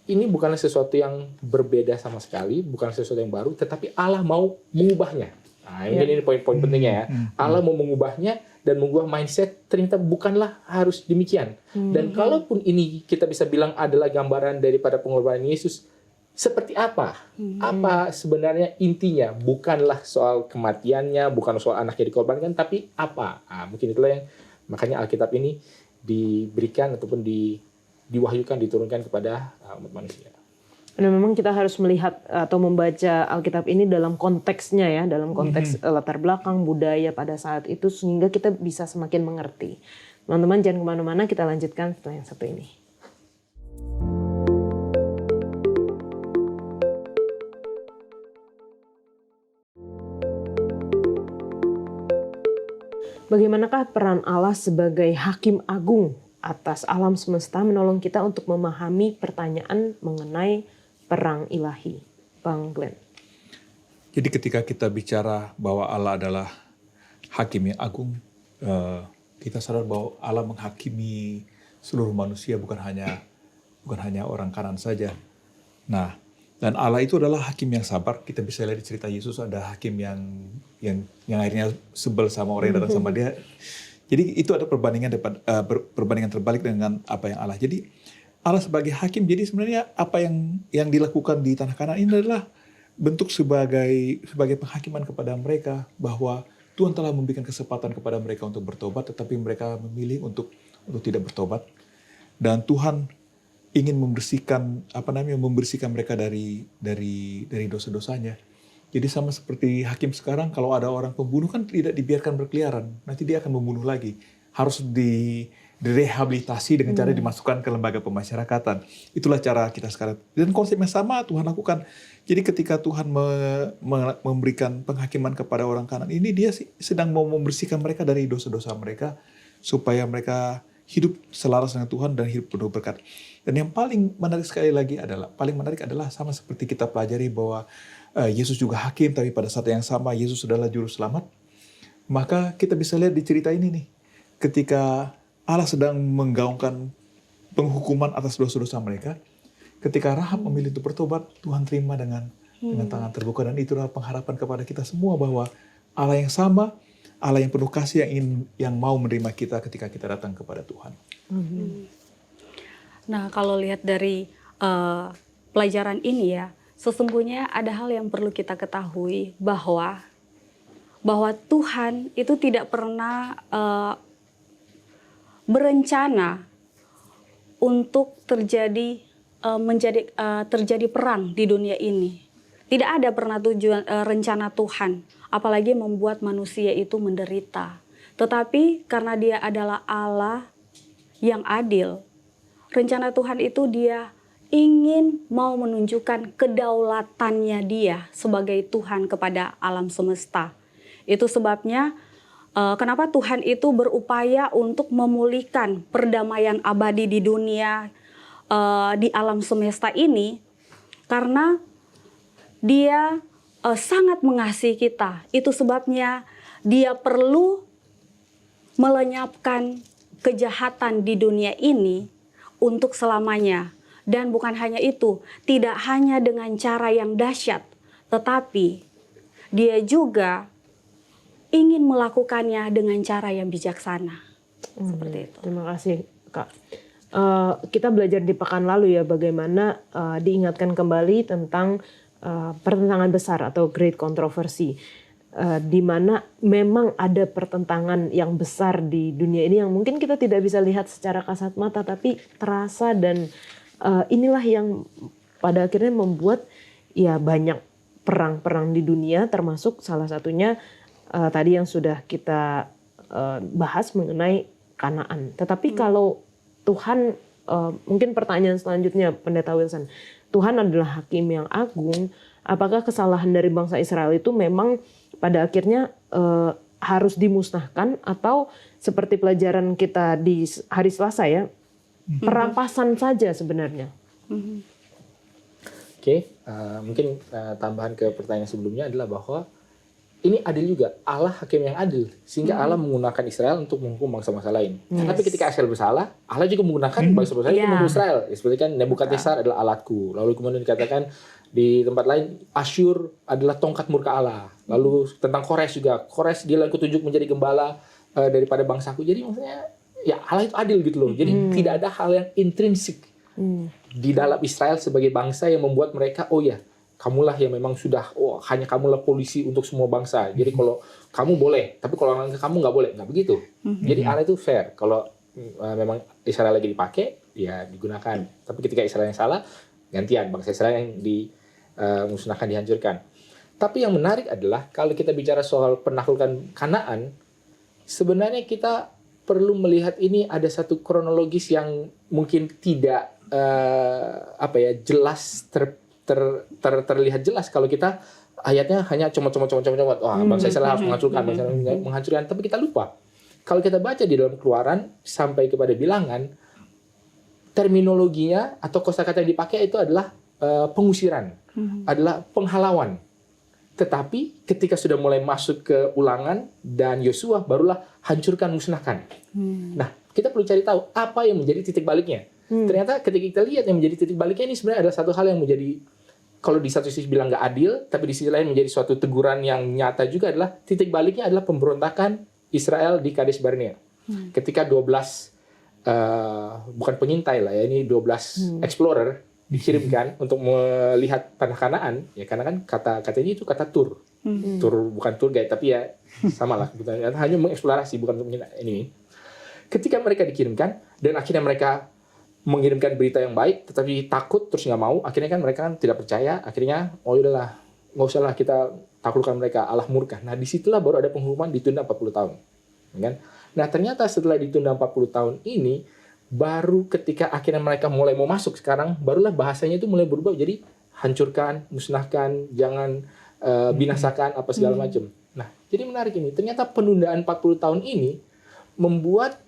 ini bukanlah sesuatu yang berbeda sama sekali, bukan sesuatu yang baru, tetapi Allah mau mengubahnya. Nah, ini poin-poin pentingnya ya. Allah mau mengubahnya dan mengubah mindset, ternyata bukanlah harus demikian. Dan kalaupun ini kita bisa bilang adalah gambaran daripada pengorbanan Yesus, seperti apa? Apa sebenarnya intinya? Bukanlah soal kematiannya, bukan soal anaknya dikorbankan, tapi apa? Nah, mungkin itulah yang makanya Alkitab ini diberikan ataupun diwahyukan, diturunkan kepada umat manusia. Dan memang kita harus melihat atau membaca Alkitab ini dalam konteksnya ya, dalam konteks latar belakang budaya pada saat itu, sehingga kita bisa semakin mengerti. Teman-teman jangan kemana-mana, kita lanjutkan setelah yang satu ini. Bagaimanakah peran Allah sebagai hakim agung atas alam semesta menolong kita untuk memahami pertanyaan mengenai perang ilahi, Bang Glenn? Jadi ketika kita bicara bahwa Allah adalah hakim yang agung, kita sadar bahwa Allah menghakimi seluruh manusia, bukan hanya orang kanan saja. Nah, Dan Allah itu adalah hakim yang sabar. Kita bisa lihat di cerita Yesus ada hakim yang akhirnya sebel sama orang yang datang sama dia. Jadi itu ada perbandingan terbalik dengan apa yang Allah. Jadi Allah sebagai hakim, jadi sebenarnya apa yang dilakukan di tanah Kanaan ini adalah bentuk sebagai penghakiman kepada mereka, bahwa Tuhan telah memberikan kesempatan kepada mereka untuk bertobat, tetapi mereka memilih untuk tidak bertobat. Dan Tuhan ingin membersihkan mereka dari dosa-dosanya. Jadi sama seperti hakim sekarang, kalau ada orang pembunuh kan tidak dibiarkan berkeliaran, nanti dia akan membunuh lagi. Harus direhabilitasi dengan cara dimasukkan ke lembaga pemasyarakatan. Itulah cara kita sekarang. Dan konsep yang sama Tuhan lakukan. Jadi ketika Tuhan memberikan penghakiman kepada orang Kanaan ini, dia sedang mau membersihkan mereka dari dosa-dosa mereka, supaya mereka hidup selaras dengan Tuhan dan hidup penuh berkat. Dan yang paling menarik adalah sama seperti kita pelajari bahwa Yesus juga hakim, tapi pada saat yang sama Yesus adalah juru selamat. Maka kita bisa lihat di cerita ini nih, ketika Allah sedang menggaungkan penghukuman atas dosa-dosa mereka, ketika Rahab memilih untuk bertobat, Tuhan terima dengan tangan terbuka. Dan itulah pengharapan kepada kita semua, bahwa Allah yang sama, Allah yang penuh kasih, yang mau menerima kita ketika kita datang kepada Tuhan. Nah, kalau lihat dari pelajaran ini ya, sesungguhnya ada hal yang perlu kita ketahui, bahwa Tuhan itu tidak pernah berencana untuk terjadi perang di dunia ini. Tidak ada pernah rencana Tuhan, apalagi membuat manusia itu menderita. Tetapi karena Dia adalah Allah yang adil, rencana Tuhan itu Dia ingin mau menunjukkan kedaulatannya Dia sebagai Tuhan kepada alam semesta. Itu sebabnya kenapa Tuhan itu berupaya untuk memulihkan perdamaian abadi di dunia, di alam semesta ini, karena Dia sangat mengasihi kita. Itu sebabnya Dia perlu melenyapkan kejahatan di dunia ini untuk selamanya. Dan bukan hanya itu, tidak hanya dengan cara yang dahsyat, tetapi Dia juga ingin melakukannya dengan cara yang bijaksana. Seperti itu. Terima kasih, Kak. Kita belajar di pekan lalu ya, bagaimana diingatkan kembali tentang pertentangan besar atau great controversy, di mana memang ada pertentangan yang besar di dunia ini yang mungkin kita tidak bisa lihat secara kasat mata, tapi terasa, dan inilah yang pada akhirnya membuat ya banyak perang-perang di dunia, termasuk salah satunya tadi yang sudah kita bahas mengenai Kanaan. Tetapi kalau Tuhan, mungkin pertanyaan selanjutnya Pendeta Wilson, Tuhan adalah hakim yang agung, apakah kesalahan dari bangsa Israel itu memang pada akhirnya harus dimusnahkan, atau seperti pelajaran kita di hari Selasa ya, perampasan saja sebenarnya? Oke, mungkin tambahan ke pertanyaan sebelumnya adalah bahwa ini adil juga. Allah hakim yang adil. Sehingga Allah menggunakan Israel untuk menghukum bangsa-bangsa lain. Tapi ketika Israel bersalah, Allah juga menggunakan bangsa-bangsa lain untuk menghukum Israel. Ya, seperti kan Nebukadnezar adalah alatku. Lalu kemudian dikatakan di tempat lain, Asyur adalah tongkat murka Allah. Lalu tentang Kores juga. Kores dia kutunjuk menjadi gembala daripada bangsaku. Jadi maksudnya, ya Allah itu adil gitu loh. Jadi tidak ada hal yang intrinsik di dalam Israel sebagai bangsa yang membuat mereka, oh ya, kamulah yang memang sudah, hanya kamulah polisi untuk semua bangsa. Jadi kalau kamu boleh, tapi kalau orang kamu nggak boleh, nggak begitu. Jadi Allah itu fair. Kalau memang Israel lagi dipakai, ya digunakan. Tapi ketika Israel yang salah, gantian bangsa Israel yang dimusnahkan, dihancurkan. Tapi yang menarik adalah kalau kita bicara soal penaklukan Kanaan, sebenarnya kita perlu melihat ini ada satu kronologis yang mungkin tidak jelas terlihat jelas kalau kita ayatnya hanya comot. Wah, bangsa Israel harus menghancurkan. Tapi kita lupa. Kalau kita baca di dalam Keluaran sampai kepada Bilangan, terminologinya atau kosakata yang dipakai itu adalah pengusiran, adalah penghalauan. Tetapi ketika sudah mulai masuk ke Ulangan dan Yosua, barulah hancurkan, musnahkan. Nah, kita perlu cari tahu apa yang menjadi titik baliknya. Ternyata ketika kita lihat yang menjadi titik baliknya ini sebenarnya adalah satu hal yang menjadi kalau di satu sisi bilang nggak adil, tapi di sisi lain menjadi suatu teguran yang nyata juga adalah titik baliknya adalah pemberontakan Israel di Kades Barnea. Ketika 12 bukan pengintai lah ya, ini 12 explorer dikirimkan untuk melihat tanah Kanaan, ya karena kan katanya itu kata tur, bukan tour guide, tapi ya sama lah, hanya mengeksplorasi bukan untuk ini. Ketika mereka dikirimkan dan akhirnya mereka mengirimkan berita yang baik, tetapi takut terus nggak mau, akhirnya kan mereka kan tidak percaya, akhirnya udahlah, nggak usah lah kita taklukkan mereka, Allah murka. Nah disitulah baru ada penghukuman ditunda 40 tahun, kan? Nah ternyata setelah ditunda 40 tahun ini, baru ketika akhirnya mereka mulai mau masuk sekarang, barulah bahasanya itu mulai berubah jadi hancurkan, musnahkan, jangan binasakan apa segala macam. Nah jadi menarik ini, ternyata penundaan 40 tahun ini membuat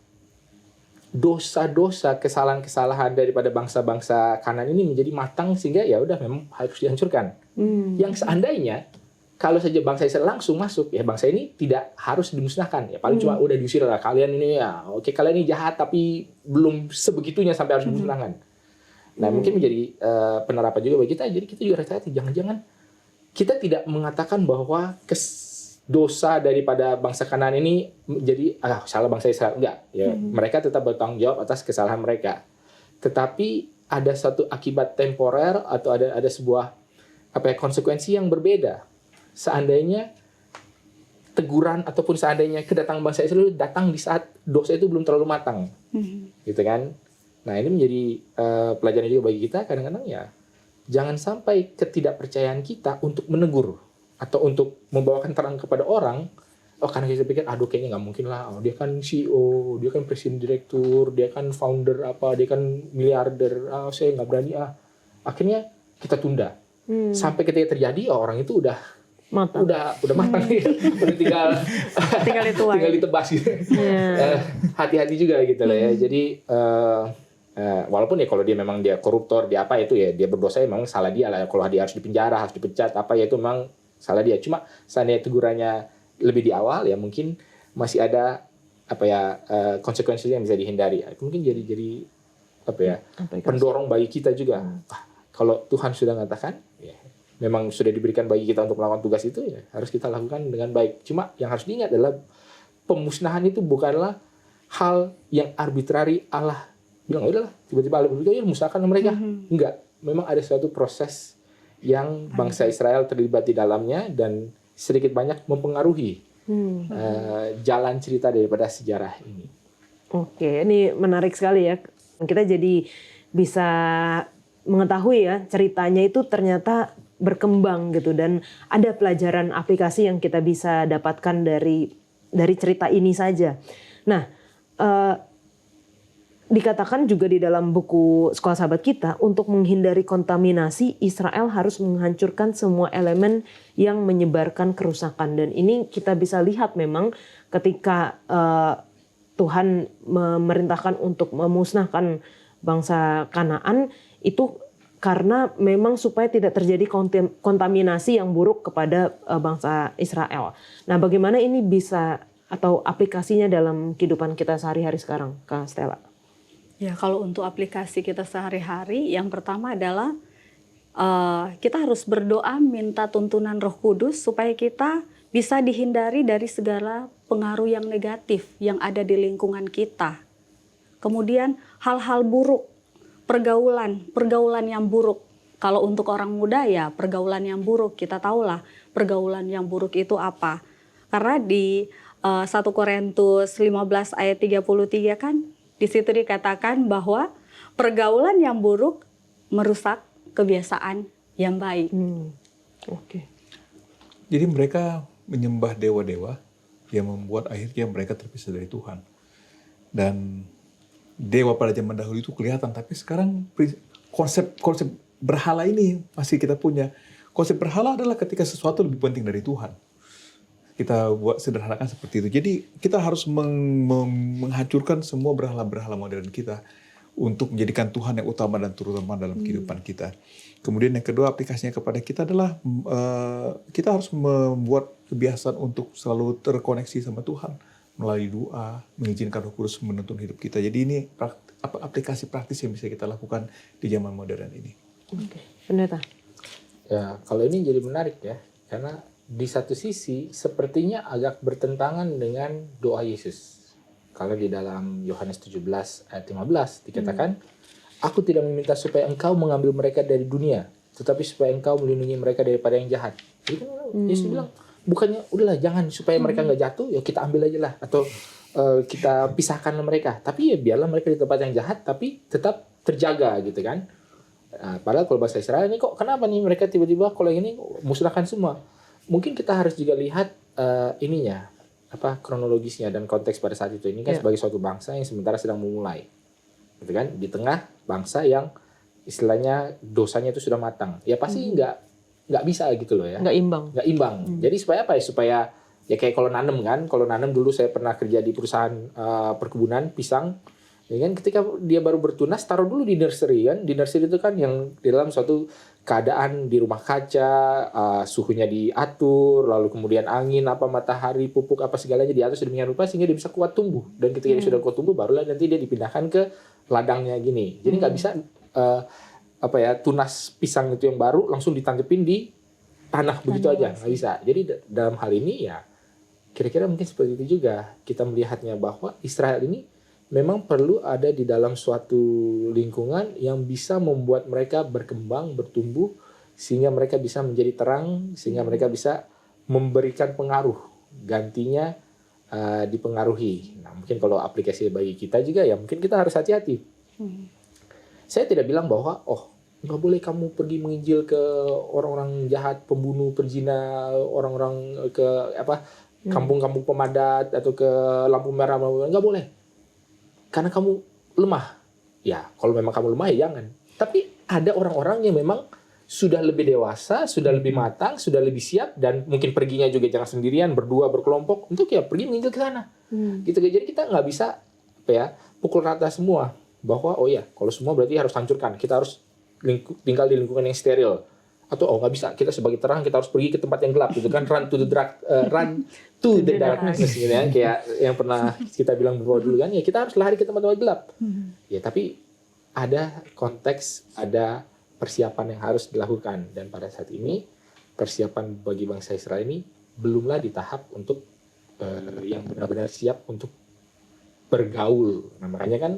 dosa-dosa, kesalahan-kesalahan daripada bangsa-bangsa Kanaan ini menjadi matang sehingga ya udah memang harus dihancurkan. Yang seandainya kalau saja bangsa Israel langsung masuk, ya bangsa ini tidak harus dimusnahkan. Ya paling cuma udah diusir lah, kalian ini ya oke, kalian ini jahat tapi belum sebegitunya sampai harus dimusnahkan. Nah mungkin menjadi penerapan juga bagi kita. Jadi kita juga hati-hati, jangan-jangan kita tidak mengatakan bahwa dosa daripada bangsa Kanaan ini menjadi salah bangsa Israel, enggak ya, mereka tetap bertanggung jawab atas kesalahan mereka, tetapi ada satu akibat temporer atau ada sebuah konsekuensi yang berbeda seandainya teguran ataupun seandainya kedatangan bangsa Israel datang di saat dosa itu belum terlalu matang, gitu kan. Nah ini menjadi pelajaran juga bagi kita, kadang-kadang ya jangan sampai ketidakpercayaan kita untuk menegur atau untuk membawakan terang kepada orang, karena kita pikir, kayaknya nggak mungkin lah, dia kan CEO, dia kan presiden direktur, dia kan founder dia kan miliarder, saya nggak berani akhirnya kita tunda sampai ketika terjadi orang itu udah matang udah tinggal ditebas gitu. Hati-hati juga gitu lah ya. Jadi walaupun ya kalau dia memang dia koruptor, dia apa itu ya dia berdosa, ya memang salah dia lah. Kalau dia harus dipenjara, harus dipecat ya itu memang salah dia. Cuma seandainya tegurannya lebih di awal, ya mungkin masih ada konsekuensi yang bisa dihindari. Itu mungkin jadi pendorong bagi kita juga. Kalau Tuhan sudah mengatakan, ya memang sudah diberikan bagi kita untuk melakukan tugas itu, ya harus kita lakukan dengan baik. Cuma yang harus diingat adalah pemusnahan itu bukanlah hal yang arbitrari, Allah bilang udahlah tiba-tiba Allah berbicara musnahkan mereka. Enggak, memang ada suatu proses yang bangsa Israel terlibat di dalamnya dan sedikit banyak mempengaruhi jalan cerita daripada sejarah ini. Oke, ini menarik sekali ya. Kita jadi bisa mengetahui ya ceritanya itu ternyata berkembang gitu, dan ada pelajaran aplikasi yang kita bisa dapatkan dari cerita ini saja. Nah, dikatakan juga di dalam buku Sekolah Sahabat kita, untuk menghindari kontaminasi, Israel harus menghancurkan semua elemen yang menyebarkan kerusakan. Dan ini kita bisa lihat memang ketika Tuhan memerintahkan untuk memusnahkan bangsa Kanaan, itu karena memang supaya tidak terjadi kontaminasi yang buruk kepada bangsa Israel. Nah, bagaimana ini bisa atau aplikasinya dalam kehidupan kita sehari-hari sekarang, Kak Stella? Ya, kalau untuk aplikasi kita sehari-hari, yang pertama adalah kita harus berdoa minta tuntunan Roh Kudus supaya kita bisa dihindari dari segala pengaruh yang negatif yang ada di lingkungan kita. Kemudian hal-hal buruk, pergaulan yang buruk. Kalau untuk orang muda ya pergaulan yang buruk, kita tahulah pergaulan yang buruk itu apa. Karena di 1 Korintus 15 ayat 33 kan, di situ dikatakan bahwa pergaulan yang buruk merusak kebiasaan yang baik. Oke. Jadi mereka menyembah dewa-dewa yang membuat akhirnya mereka terpisah dari Tuhan. Dan dewa pada zaman dahulu itu kelihatan, tapi sekarang konsep berhala ini masih kita punya. Konsep berhala adalah ketika sesuatu lebih penting dari Tuhan. Kita buat sederhanakan seperti itu. Jadi kita harus menghancurkan semua berhala-berhala modern kita untuk menjadikan Tuhan yang utama dan terutama dalam kehidupan kita. Kemudian yang kedua aplikasinya kepada kita adalah kita harus membuat kebiasaan untuk selalu terkoneksi sama Tuhan melalui doa, mengizinkan Roh Kudus menuntun hidup kita. Jadi ini aplikasi praktis yang bisa kita lakukan di zaman modern ini. Oke, Pendeta. Ya, kalau ini jadi menarik ya, karena di satu sisi sepertinya agak bertentangan dengan doa Yesus. Kalau di dalam Yohanes 17 ayat 15 dikatakan, Aku tidak meminta supaya engkau mengambil mereka dari dunia, tetapi supaya engkau melindungi mereka daripada yang jahat. Jadi kan Yesus bilang, bukannya udahlah jangan supaya mereka nggak jatuh, ya kita ambil aja lah, atau kita pisahkan mereka. Tapi ya biarlah mereka di tempat yang jahat, tapi tetap terjaga gitu kan. Nah, padahal kalau bahasa Israel ini kok kenapa nih mereka tiba-tiba kalau yang ini musnahkan semua? Mungkin kita harus juga lihat ininya, kronologisnya dan konteks pada saat itu. Ini kan sebagai suatu bangsa yang sementara sedang memulai, gitu kan? Di tengah bangsa yang istilahnya dosanya itu sudah matang. Ya pasti nggak bisa gitu loh ya. Nggak imbang. Jadi supaya apa ya? Supaya ya kayak kalau nanam dulu saya pernah kerja di perusahaan perkebunan pisang. Ya kan, ketika dia baru bertunas, taruh dulu di nursery kan. Di nursery itu kan yang di dalam suatu keadaan di rumah kaca, suhunya diatur, lalu kemudian angin, matahari, pupuk, segalanya diatur sedemikian rupa sehingga dia bisa kuat tumbuh. Dan ketika dia sudah kuat tumbuh, barulah nanti dia dipindahkan ke ladangnya gini. Jadi nggak bisa tunas pisang itu yang baru langsung ditancepin di tanah begitu aja, nggak bisa. Jadi dalam hal ini ya kira-kira mungkin seperti itu juga kita melihatnya, bahwa Israel ini memang perlu ada di dalam suatu lingkungan yang bisa membuat mereka berkembang, bertumbuh, sehingga mereka bisa menjadi terang, sehingga mereka bisa memberikan pengaruh, gantinya dipengaruhi. Nah, mungkin kalau aplikasi bagi kita juga ya mungkin kita harus hati-hati. Saya tidak bilang bahwa nggak boleh kamu pergi menginjil ke orang-orang jahat, pembunuh, perzina, orang-orang ke kampung-kampung pemadat atau ke lampu merah, nggak boleh. Karena kamu lemah. Ya, kalau memang kamu lemah ya jangan. Tapi ada orang-orang yang memang sudah lebih dewasa, sudah lebih matang, sudah lebih siap, dan mungkin perginya juga jangan sendirian, berdua, berkelompok, untuk ya pergi menginjil ke sana. Gitu. Jadi kita nggak bisa pukul rata semua. Bahwa kalau semua berarti harus hancurkan. Kita harus tinggal di lingkungan yang steril. Atau nggak bisa, kita sebagai terang kita harus pergi ke tempat yang gelap gitu kan, run to the darkness gitu ya, kayak yang pernah kita bilang berdua dulu kan, ya kita harus lari ke tempat-tempat gelap. Ya tapi ada konteks, ada persiapan yang harus dilakukan, dan pada saat ini persiapan bagi bangsa Israel ini belumlah di tahap untuk yang benar-benar siap untuk bergaul. Nah, makanya kan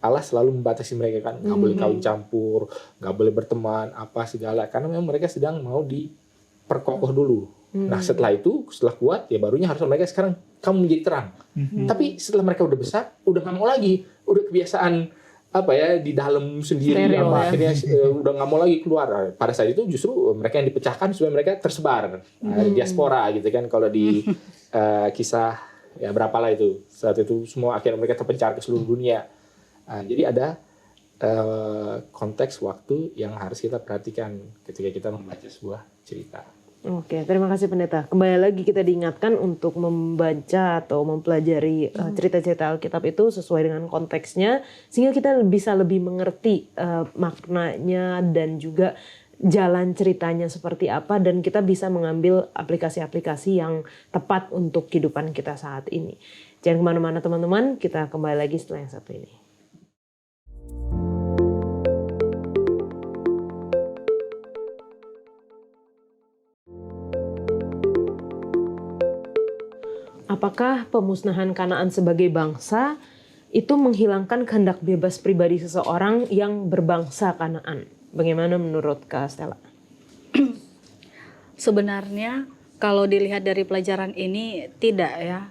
Allah selalu membatasi mereka kan, nggak boleh kawin campur, nggak boleh berteman, segala, karena memang mereka sedang mau diperkokoh dulu. Nah setelah kuat, ya barunya harus mereka sekarang kamu menjadi terang. Tapi setelah mereka udah besar, udah nggak mau lagi, udah kebiasaan di dalam sendiri, akhirnya udah nggak mau lagi keluar. Pada saat itu justru mereka yang dipecahkan supaya mereka tersebar, diaspora gitu kan, kalau di kisah ya berapalah itu, saat itu semua akhirnya mereka terpencar ke seluruh dunia. Jadi ada konteks waktu yang harus kita perhatikan ketika kita membaca sebuah cerita. Oke, terima kasih Pendeta. Kembali lagi kita diingatkan untuk membaca atau mempelajari cerita-cerita Alkitab itu sesuai dengan konteksnya, sehingga kita bisa lebih mengerti maknanya dan juga jalan ceritanya seperti apa, dan kita bisa mengambil aplikasi-aplikasi yang tepat untuk kehidupan kita saat ini. Jangan kemana-mana teman-teman, kita kembali lagi setelah yang satu ini. Apakah pemusnahan Kanaan sebagai bangsa itu menghilangkan kehendak bebas pribadi seseorang yang berbangsa Kanaan? Bagaimana menurut Kak Stella? Sebenarnya kalau dilihat dari pelajaran ini tidak ya.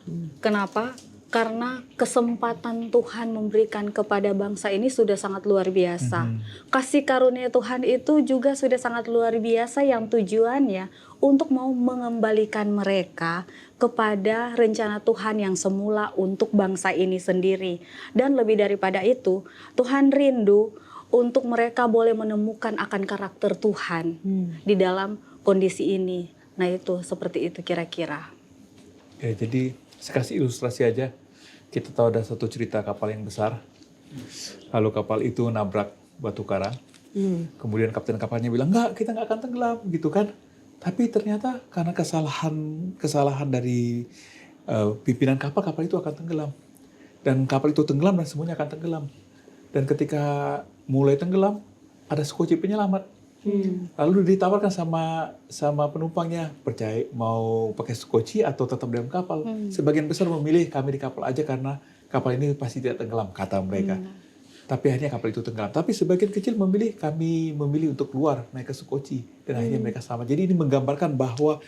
Kenapa? Karena kesempatan Tuhan memberikan kepada bangsa ini sudah sangat luar biasa. Kasih karunia Tuhan itu juga sudah sangat luar biasa, yang tujuannya untuk mau mengembalikan mereka kepada rencana Tuhan yang semula untuk bangsa ini sendiri. Dan lebih daripada itu, Tuhan rindu untuk mereka boleh menemukan akan karakter Tuhan di dalam kondisi ini. Nah itu, seperti itu kira-kira. Ya, jadi saya kasih ilustrasi aja. Kita tahu ada satu cerita kapal yang besar. Lalu kapal itu nabrak batu karang. Kemudian kapten kapalnya bilang, enggak, kita nggak akan tenggelam gitu kan. Tapi ternyata karena kesalahan dari pimpinan kapal itu akan tenggelam. Dan kapal itu tenggelam dan semuanya akan tenggelam. Dan ketika mulai tenggelam, ada sekunci penyelamat. Lalu ditawarkan sama penumpangnya, percaya mau pakai skoci atau tetap dalam kapal. Sebagian besar memilih kami di kapal aja karena kapal ini pasti tidak tenggelam, kata mereka. Tapi akhirnya kapal itu tenggelam. Tapi sebagian kecil kami memilih untuk keluar naik ke skoci, dan akhirnya mereka selamat. Jadi ini menggambarkan bahwa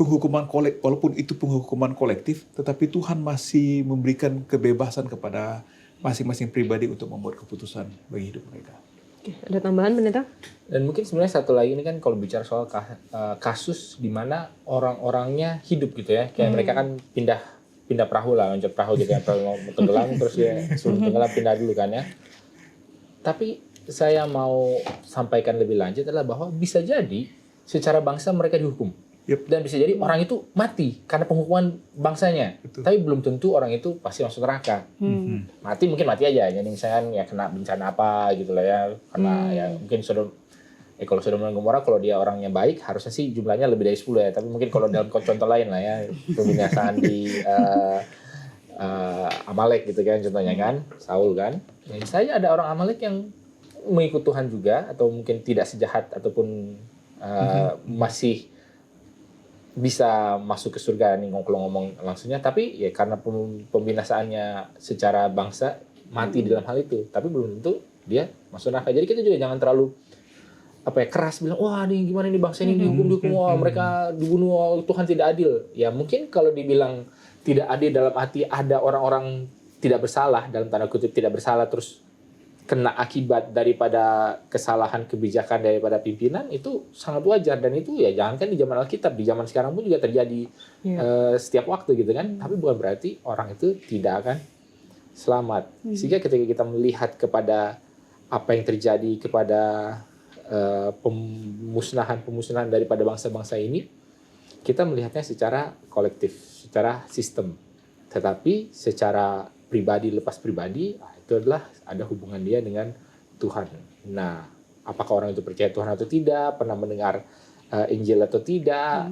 penghukuman kolektif, walaupun itu penghukuman kolektif, tetapi Tuhan masih memberikan kebebasan kepada masing-masing pribadi untuk membuat keputusan bagi hidup mereka. Oke, ada tambahan Pendeta? Dan mungkin sebenarnya satu lagi ini kan kalau bicara soal kasus di mana orang-orangnya hidup gitu ya. Kayak mereka kan pindah perahu lah, loncat perahu gitu ya. Perahu mau tenggelam terus dia suruh tenggelam pindah dulu kan ya. Tapi saya mau sampaikan lebih lanjut adalah bahwa bisa jadi secara bangsa mereka dihukum. Dan bisa jadi orang itu mati karena penghukuman bangsanya. Betul. Tapi belum tentu orang itu pasti masuk neraka. Mati mungkin mati aja. Jadi misalnya ya kena bencana apa gitu lah ya. Karena ya mungkin kalau Sodom dan Gomora kalau dia orangnya baik harusnya sih jumlahnya lebih dari 10 ya. Tapi mungkin kalau dalam contoh lain lah ya. Pembinasaan di Amalek gitu kan contohnya kan. Saul kan. Ya, misalnya ada orang Amalek yang mengikut Tuhan juga. Atau mungkin tidak sejahat ataupun masih bisa masuk ke surga nih kalau ngomong langsungnya, tapi ya karena pembinasaannya secara bangsa mati dalam hal itu, tapi belum tentu dia masuk neraka. Jadi kita juga jangan terlalu keras bilang wah nih gimana nih bangsa ini dihukum wah mereka dibunuh wah, Tuhan tidak adil. Ya mungkin kalau dibilang tidak adil dalam arti ada orang-orang tidak bersalah dalam tanda kutip tidak bersalah terus kena akibat daripada kesalahan kebijakan daripada pimpinan itu sangat wajar, dan itu ya jangankan di zaman Alkitab, di zaman sekarang pun juga terjadi setiap waktu gitu kan. Tapi bukan berarti orang itu tidak akan selamat. Sehingga ketika kita melihat kepada apa yang terjadi kepada pemusnahan daripada bangsa-bangsa ini, kita melihatnya secara kolektif, secara sistem. Tetapi secara pribadi lepas pribadi itu adalah ada hubungan dia dengan Tuhan. Nah, apakah orang itu percaya Tuhan atau tidak, pernah mendengar Injil atau tidak,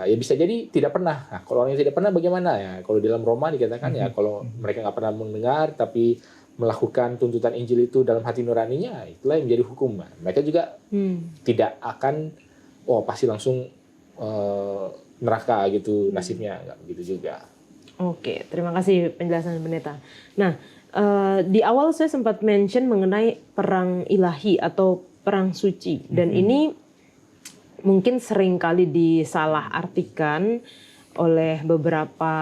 ya bisa jadi tidak pernah. Nah, kalau orang yang tidak pernah bagaimana ya? Kalau dalam Roma dikatakan ya kalau mereka nggak pernah mendengar tapi melakukan tuntutan Injil itu dalam hati nuraninya, itulah yang menjadi hukum. Nah, mereka juga tidak akan pasti langsung neraka gitu nasibnya, nggak begitu juga. Oke, terima kasih penjelasan Pendeta. Nah, di awal saya sempat mention mengenai perang ilahi atau perang suci, dan ini mungkin sering kali disalahartikan oleh beberapa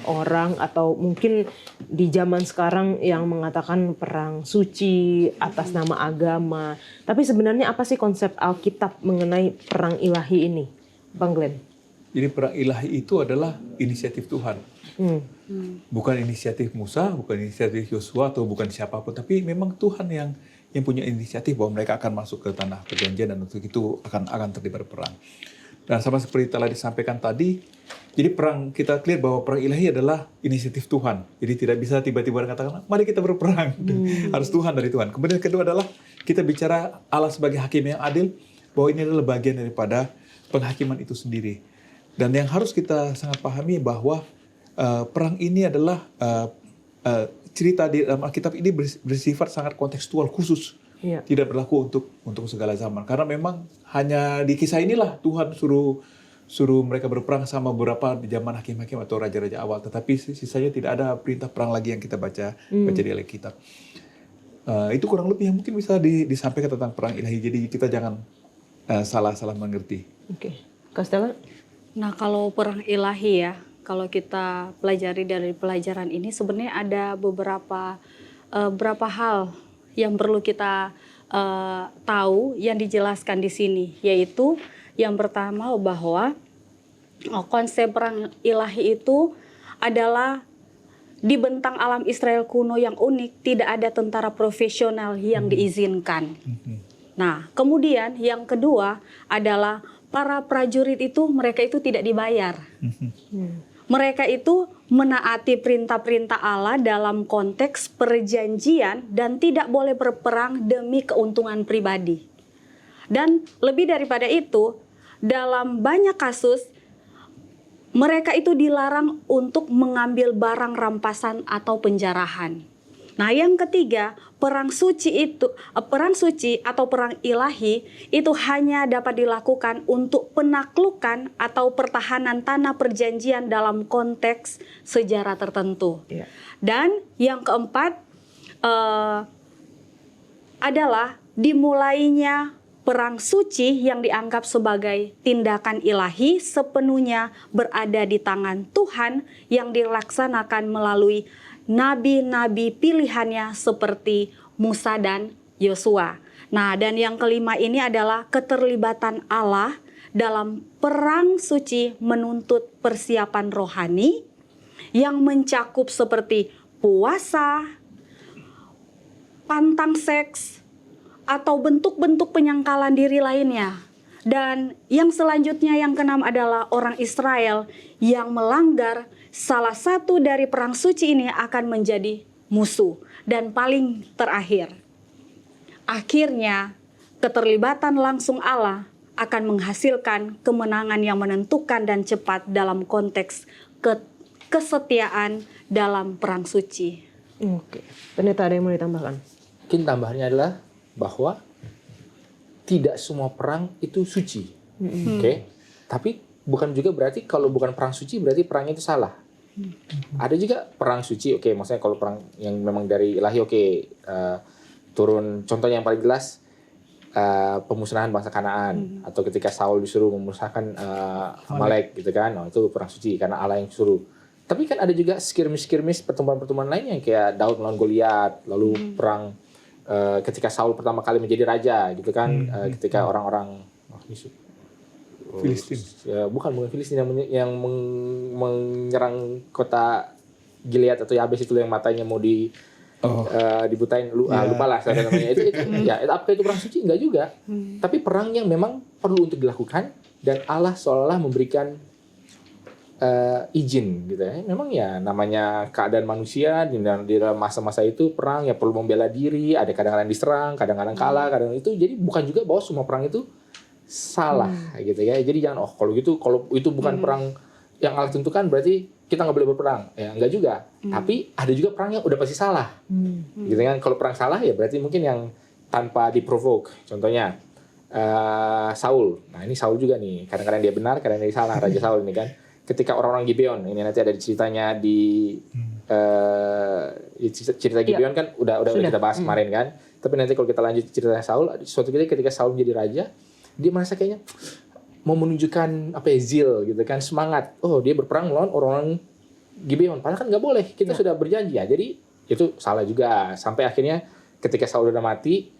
orang atau mungkin di zaman sekarang yang mengatakan perang suci atas nama agama. Tapi sebenarnya apa sih konsep Alkitab mengenai perang ilahi ini, Bang Glenn? Jadi perang ilahi itu adalah inisiatif Tuhan. Bukan inisiatif Musa, bukan inisiatif Yosua atau bukan siapapun, tapi memang Tuhan yang punya inisiatif bahwa mereka akan masuk ke tanah perjanjian dan untuk itu akan terlibat perang. Dan sama seperti telah disampaikan tadi, jadi perang kita clear bahwa perang ilahi adalah inisiatif Tuhan. Jadi tidak bisa tiba-tiba katakan, mari kita berperang. Harus Tuhan dari Tuhan. Kemudian kedua adalah kita bicara Allah sebagai hakim yang adil, bahwa ini adalah bagian daripada penghakiman itu sendiri. Dan yang harus kita sangat pahami bahwa perang ini adalah cerita di dalam Alkitab ini bersifat sangat kontekstual khusus. Tidak berlaku untuk segala zaman. Karena memang hanya di kisah inilah Tuhan suruh mereka berperang sama beberapa di zaman hakim-hakim atau raja-raja awal. Tetapi sisanya tidak ada perintah perang lagi yang kita baca di Alkitab. Itu kurang lebih yang mungkin bisa disampaikan tentang perang ilahi. Jadi kita jangan salah mengerti. Oke, Kastela? Nah, kalau perang ilahi ya, kalau kita pelajari dari pelajaran ini sebenarnya ada beberapa hal yang perlu kita tahu yang dijelaskan di sini, yaitu yang pertama bahwa konsep perang ilahi itu adalah di bentang alam Israel kuno yang unik, tidak ada tentara profesional yang diizinkan. Nah, kemudian yang kedua adalah para prajurit itu mereka itu tidak dibayar. Mereka itu menaati perintah-perintah Allah dalam konteks perjanjian dan tidak boleh berperang demi keuntungan pribadi. Dan lebih daripada itu, dalam banyak kasus mereka itu dilarang untuk mengambil barang rampasan atau penjarahan. Nah, yang ketiga, perang suci atau perang ilahi itu hanya dapat dilakukan untuk penaklukan atau pertahanan tanah perjanjian dalam konteks sejarah tertentu. Iya. Dan yang keempat adalah dimulainya perang suci yang dianggap sebagai tindakan ilahi sepenuhnya berada di tangan Tuhan yang dilaksanakan melalui nabi-nabi pilihannya seperti Musa dan Yosua. Nah, dan yang kelima ini adalah keterlibatan Allah dalam perang suci menuntut persiapan rohani yang mencakup seperti puasa, pantang seks, atau bentuk-bentuk penyangkalan diri lainnya. Dan yang selanjutnya yang keenam adalah orang Israel yang melanggar salah satu dari perang suci ini akan menjadi musuh. Dan paling terakhir, akhirnya keterlibatan langsung Allah akan menghasilkan kemenangan yang menentukan dan cepat dalam konteks kesetiaan dalam perang suci. Oke. Pendeta, ada yang mau ditambahkan? Mungkin tambahannya adalah bahwa tidak semua perang itu suci. Oke. Tapi bukan juga berarti kalau bukan perang suci berarti perangnya itu salah. Ada juga perang suci, oke, maksudnya kalau perang yang memang dari ilahi, oke, turun, contohnya yang paling jelas pemusnahan bangsa Kanaan, atau ketika Saul disuruh memusnahkan Amalek gitu kan, itu perang suci karena Allah yang suruh. Tapi kan ada juga skirmish pertemuan-pertemuan lainnya kayak Daud melawan Goliat, lalu perang ketika Saul pertama kali menjadi raja gitu kan, ketika orang-orang Filistin. Bukan Filistin yang menyerang kota Gilead atau Yabes itu yang matanya mau dibutain, lupa lah saya namanya itu ya, apakah itu perang suci? Enggak juga. Tapi perang yang memang perlu untuk dilakukan dan Allah seolah-olah memberikan izin gitu ya. Memang ya namanya keadaan manusia di dalam masa-masa itu perang ya perlu membela diri, ada kadang-kadang diserang, kadang-kadang kalah, kadang itu. Jadi bukan juga bahwa semua perang itu salah gitu ya. Jadi jangan kalau itu bukan perang yang Allah tentukan berarti kita nggak boleh berperang. Ya enggak juga. Tapi ada juga perang yang udah pasti salah. Gitu kan. Kalau perang salah ya berarti mungkin yang tanpa diprovoke. Contohnya Saul. Nah, ini Saul juga nih. Kadang-kadang dia benar, kadang-kadang dia salah, Raja Saul ini kan. Ketika orang-orang Gibeon, ini nanti ada ceritanya di cerita Gibeon kan udah kita bahas kemarin kan. Tapi nanti kalau kita lanjut ceritanya Saul, suatu ketika Saul menjadi raja, dia merasa kayaknya mau menunjukkan zeal gitu kan, semangat. Oh, dia berperang melawan orang-orang Gibeon. Padahal kan nggak boleh. Kita sudah berjanji ya. Jadi itu salah juga. Sampai akhirnya ketika Saul udah mati,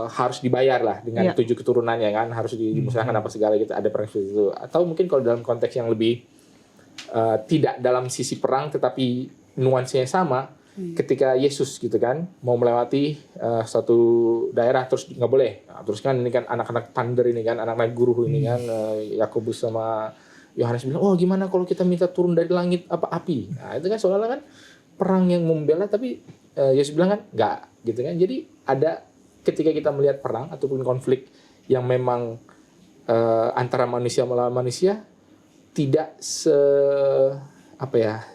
harus dibayar lah dengan 7 keturunannya kan, harus dimusnahkan apa segala gitu. Ada perang seperti itu. Atau mungkin kalau dalam konteks yang lebih tidak dalam sisi perang tetapi nuansanya sama, ketika Yesus gitu kan mau melewati suatu daerah terus nggak boleh. Nah, terus kan ini kan anak-anak thunder ini kan, anak-anak guru ini kan, Yakobus sama Yohanes bilang, oh gimana kalau kita minta turun dari langit api. Nah itu kan seolah-olah kan perang yang membela, tapi Yesus bilang kan nggak gitu kan. Jadi ada ketika kita melihat perang ataupun konflik yang memang antara manusia melawan manusia tidak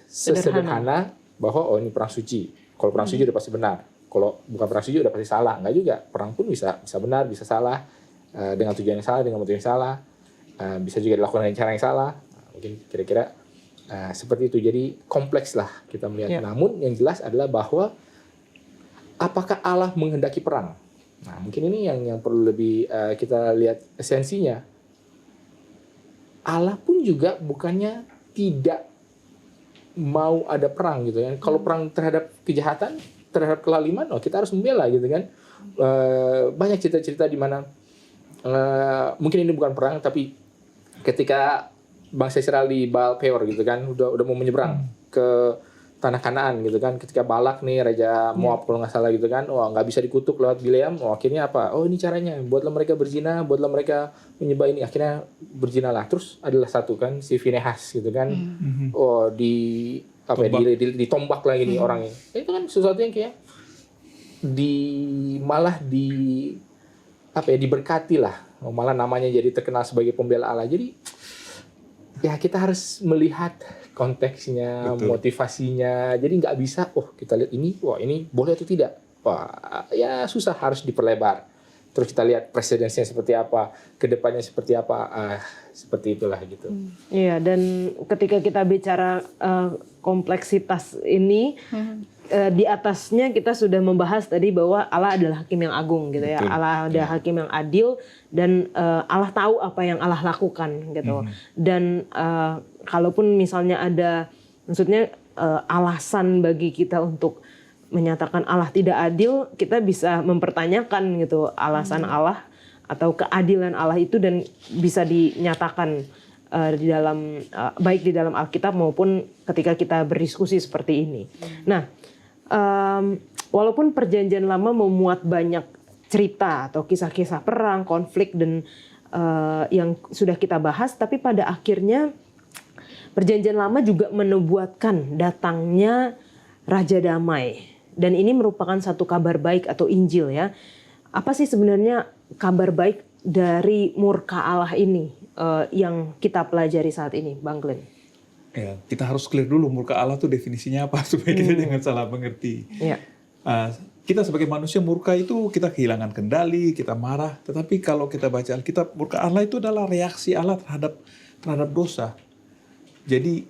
sesederhana bahwa ini perang suci. Kalau perang suci udah pasti benar. Kalau bukan perang suci udah pasti salah. Enggak juga. Perang pun bisa benar, bisa salah, dengan tujuan yang salah, dengan motif yang salah, bisa juga dilakukan dengan cara yang salah. Mungkin kira-kira seperti itu. Jadi kompleks lah kita melihat. Namun yang jelas adalah bahwa apakah Allah menghendaki perang? Nah, mungkin ini yang perlu lebih kita lihat esensinya. Allah pun juga bukannya tidak mau ada perang gitu kan. Kalau perang terhadap kejahatan, terhadap kelaliman, kita harus membela gitu kan. Banyak cerita-cerita di mana mungkin ini bukan perang, tapi ketika bangsa Israel di Baal Peor gitu kan, udah mau menyeberang ke tanah Kanaan gitu kan, ketika Balak nih raja Moab kalau nggak salah gitu kan, nggak bisa dikutuk lewat Bileam, akhirnya apa? Ini caranya, buatlah mereka berzina, buatlah mereka menyembah ini, akhirnya berzina lah. Terus adalah satu kan si Finehas gitu kan, ditombak lagi nih orangnya. Itu kan sesuatu yang kayak diberkati lah, malah namanya jadi terkenal sebagai pembela Allah. Jadi ya kita harus melihat konteksnya, Betul. motivasinya. Jadi nggak bisa, kita lihat ini, wah ini boleh atau tidak. Wah, ya susah, harus diperlebar. Terus kita lihat presidensinya seperti apa, kedepannya seperti apa, seperti itulah gitu. Iya, dan ketika kita bicara kompleksitas ini, di atasnya kita sudah membahas tadi bahwa Allah adalah hakim yang agung gitu ya. Betul. Allah adalah hakim yang adil dan Allah tahu apa yang Allah lakukan gitu. Dan kalaupun misalnya ada, maksudnya alasan bagi kita untuk menyatakan Allah tidak adil, kita bisa mempertanyakan gitu alasan Allah atau keadilan Allah itu, dan bisa dinyatakan di dalam baik di dalam Alkitab maupun ketika kita berdiskusi seperti ini. Nah, walaupun Perjanjian Lama memuat banyak cerita atau kisah-kisah perang, konflik dan yang sudah kita bahas, tapi pada akhirnya Perjanjian Lama juga menubuatkan datangnya Raja Damai. Dan ini merupakan satu kabar baik atau Injil ya. Apa sih sebenarnya kabar baik dari murka Allah ini yang kita pelajari saat ini, Bang Glenn? Ya, kita harus clear dulu murka Allah itu definisinya apa supaya kita jangan salah mengerti. Ya. Kita sebagai manusia murka itu kita kehilangan kendali, kita marah. Tetapi kalau kita baca Alkitab, murka Allah itu adalah reaksi Allah terhadap dosa. Jadi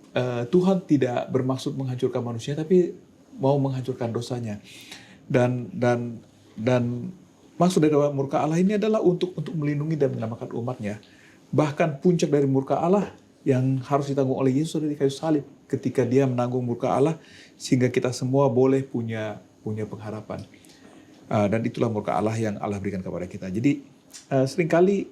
Tuhan tidak bermaksud menghancurkan manusia, tapi mau menghancurkan dosanya. Dan maksud dari murka Allah ini adalah untuk melindungi dan menyelamatkan umatnya. Bahkan puncak dari murka Allah yang harus ditanggung oleh Yesus ada di kayu salib, ketika dia menanggung murka Allah sehingga kita semua boleh punya pengharapan. Dan itulah murka Allah yang Allah berikan kepada kita. Jadi seringkali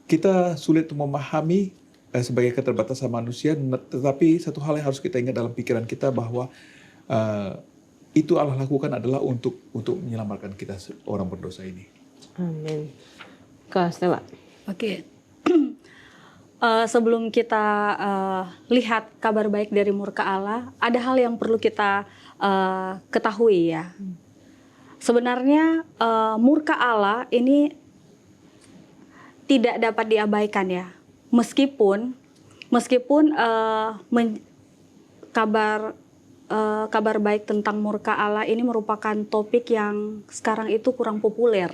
kita sulit memahami sebagai keterbatasan manusia, tetapi satu hal yang harus kita ingat dalam pikiran kita bahwa itu Allah lakukan adalah untuk menyelamatkan kita orang berdosa ini. Amin. Kak Stella. Oke. Sebelum kita lihat kabar baik dari murka Allah, ada hal yang perlu kita ketahui ya. Sebenarnya murka Allah ini tidak dapat diabaikan ya. Meskipun kabar baik tentang murka Allah ini merupakan topik yang sekarang itu kurang populer.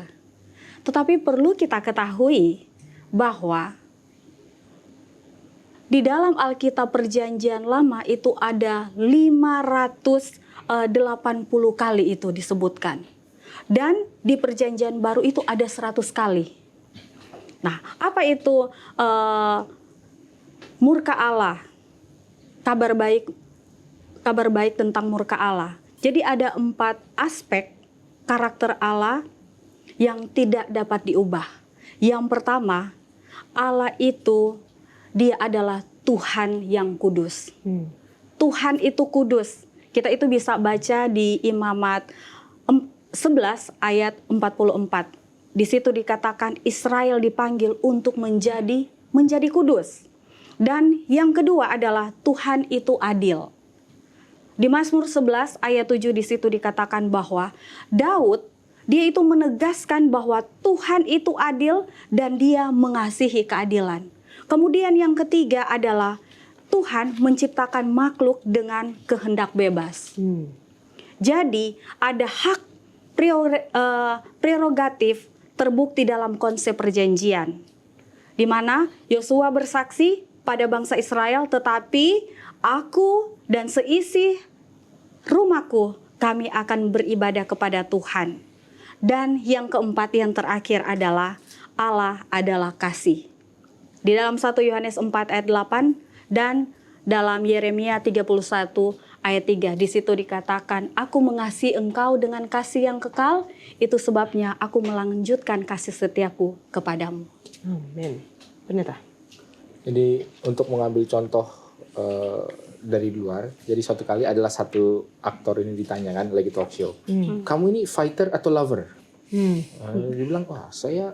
Tetapi perlu kita ketahui bahwa di dalam Alkitab Perjanjian Lama itu ada 580 kali itu disebutkan. Dan di Perjanjian Baru itu ada 100 kali. Nah, apa itu murka Allah? Kabar baik tentang murka Allah. Jadi ada 4 aspek karakter Allah yang tidak dapat diubah. Yang pertama, Allah itu dia adalah Tuhan yang kudus. Tuhan itu kudus. Kita itu bisa baca di Imamat 11 ayat 44. Di situ dikatakan Israel dipanggil untuk menjadi kudus. Dan yang kedua adalah Tuhan itu adil. Di Mazmur 11 ayat 7 di situ dikatakan bahwa Daud dia itu menegaskan bahwa Tuhan itu adil dan dia mengasihi keadilan. Kemudian yang ketiga adalah Tuhan menciptakan makhluk dengan kehendak bebas. Jadi ada hak prerogatif terbukti dalam konsep perjanjian. Di mana Yosua bersaksi pada bangsa Israel, tetapi aku dan seisi rumahku kami akan beribadah kepada Tuhan. Dan yang keempat, yang terakhir adalah Allah adalah kasih. Di dalam 1 Yohanes 4 ayat 8 dan dalam Yeremia 31 ayat 3 di situ dikatakan, aku mengasihi engkau dengan kasih yang kekal, itu sebabnya aku melanjutkan kasih setiaku kepadamu. Amin. Benar. Jadi untuk mengambil contoh dari luar, jadi suatu kali adalah satu aktor ini ditanyakan lagi talk show, kamu ini fighter atau lover? Dia bilang, wah saya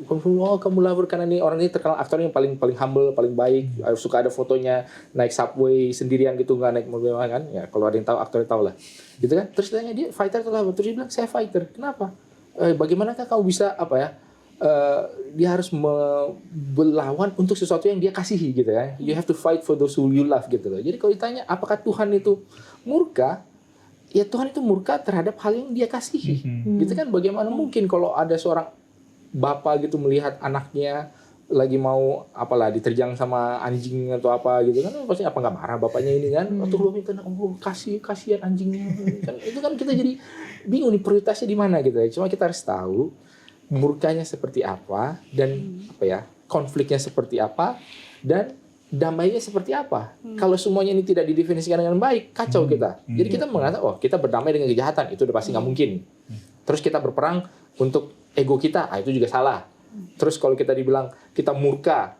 kamu lover karena orang ini terkenal aktor yang paling humble, paling baik, suka ada fotonya naik subway sendirian gitu, nggak naik mobil kan? Ya kalau ada yang tahu aktornya tahu lah, gitu kan? Terus tanya dia fighter atau lover? Terus dia bilang saya fighter. Kenapa? Bagaimanakah kau bisa dia harus melawan untuk sesuatu yang dia kasihi gitu ya. You have to fight for those who you love gitu loh. Jadi kalau ditanya apakah Tuhan itu murka, ya Tuhan itu murka terhadap hal yang dia kasihi. Gitu kan, bagaimana mungkin kalau ada seorang bapak gitu melihat anaknya lagi mau apalah diterjang sama anjing atau apa gitu kan, pasti apa nggak marah bapaknya ini kan, atau lu minta kasihan anjingnya kan, itu kan kita jadi bingung nih prioritasnya di mana gitu ya. Cuma kita harus tahu murkanya seperti apa dan apa ya, konfliknya seperti apa dan damainya seperti apa. Kalau semuanya ini tidak didefinisikan dengan baik, kacau kita. Jadi kita mengatakan, oh kita berdamai dengan kejahatan, itu udah pasti nggak mungkin. Terus kita berperang untuk ego kita, itu juga salah. Terus kalau kita dibilang kita murka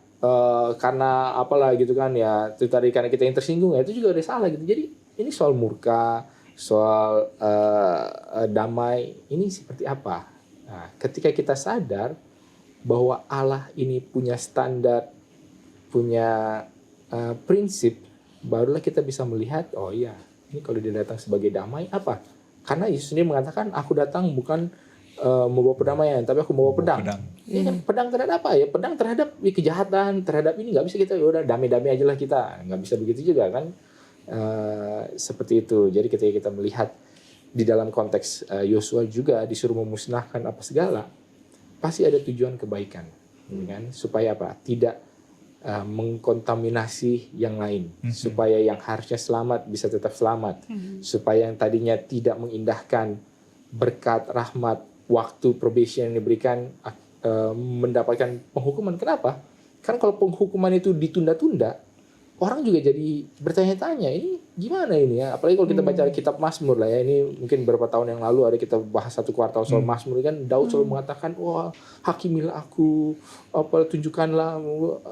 karena apalah gitu kan ya, itu tadi karena kita yang tersinggung, ya itu juga udah salah gitu. Jadi ini soal murka, soal damai, ini seperti apa? Nah, ketika kita sadar bahwa Allah ini punya standar, punya prinsip, barulah kita bisa melihat, oh iya, ini kalau dia datang sebagai damai apa? Karena Yesus sendiri mengatakan, aku datang bukan membawa perdamaian, tapi aku membawa pedang. Ini kan pedang terhadap apa ya? Pedang terhadap kejahatan, terhadap ini nggak bisa kita, ya udah damai-damai aja lah kita, nggak bisa begitu juga kan? Seperti itu. Jadi ketika kita melihat di dalam konteks Yosua juga disuruh memusnahkan apa segala, pasti ada tujuan kebaikan, kan? Supaya apa? Tidak mengkontaminasi yang lain, supaya yang harusnya selamat bisa tetap selamat, supaya yang tadinya tidak mengindahkan berkat, rahmat, waktu probation yang diberikan mendapatkan penghukuman. Kenapa? Kan kalau penghukuman itu ditunda-tunda, orang juga jadi bertanya-tanya, ini gimana ini ya? Apalagi kalau kita baca kitab Mazmur lah ya, ini mungkin beberapa tahun yang lalu ada kita bahas satu kuartal soal Mazmur kan, Daud selalu mengatakan, wah hakimilah aku, apa tunjukkanlah,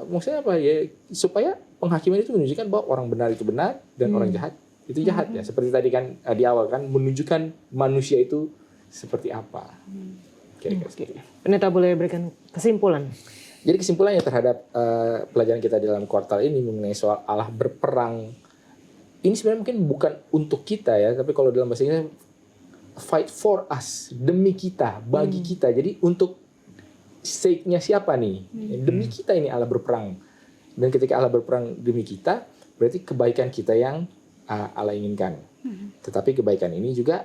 maksudnya apa ya? Supaya penghakiman itu menunjukkan bahwa orang benar itu benar dan orang jahat itu jahat ya. Seperti tadi kan di awal kan menunjukkan manusia itu seperti apa. Kira-kira seperti itu. Pendeta boleh berikan kesimpulan? Jadi kesimpulannya terhadap pelajaran kita di dalam kuartal ini mengenai soal Allah berperang, ini sebenarnya mungkin bukan untuk kita ya, tapi kalau dalam bahasa Inggris fight for us, demi kita, bagi kita. Jadi untuk sake-nya siapa nih? Demi kita ini Allah berperang. Dan ketika Allah berperang demi kita, berarti kebaikan kita yang Allah inginkan. Tetapi kebaikan ini juga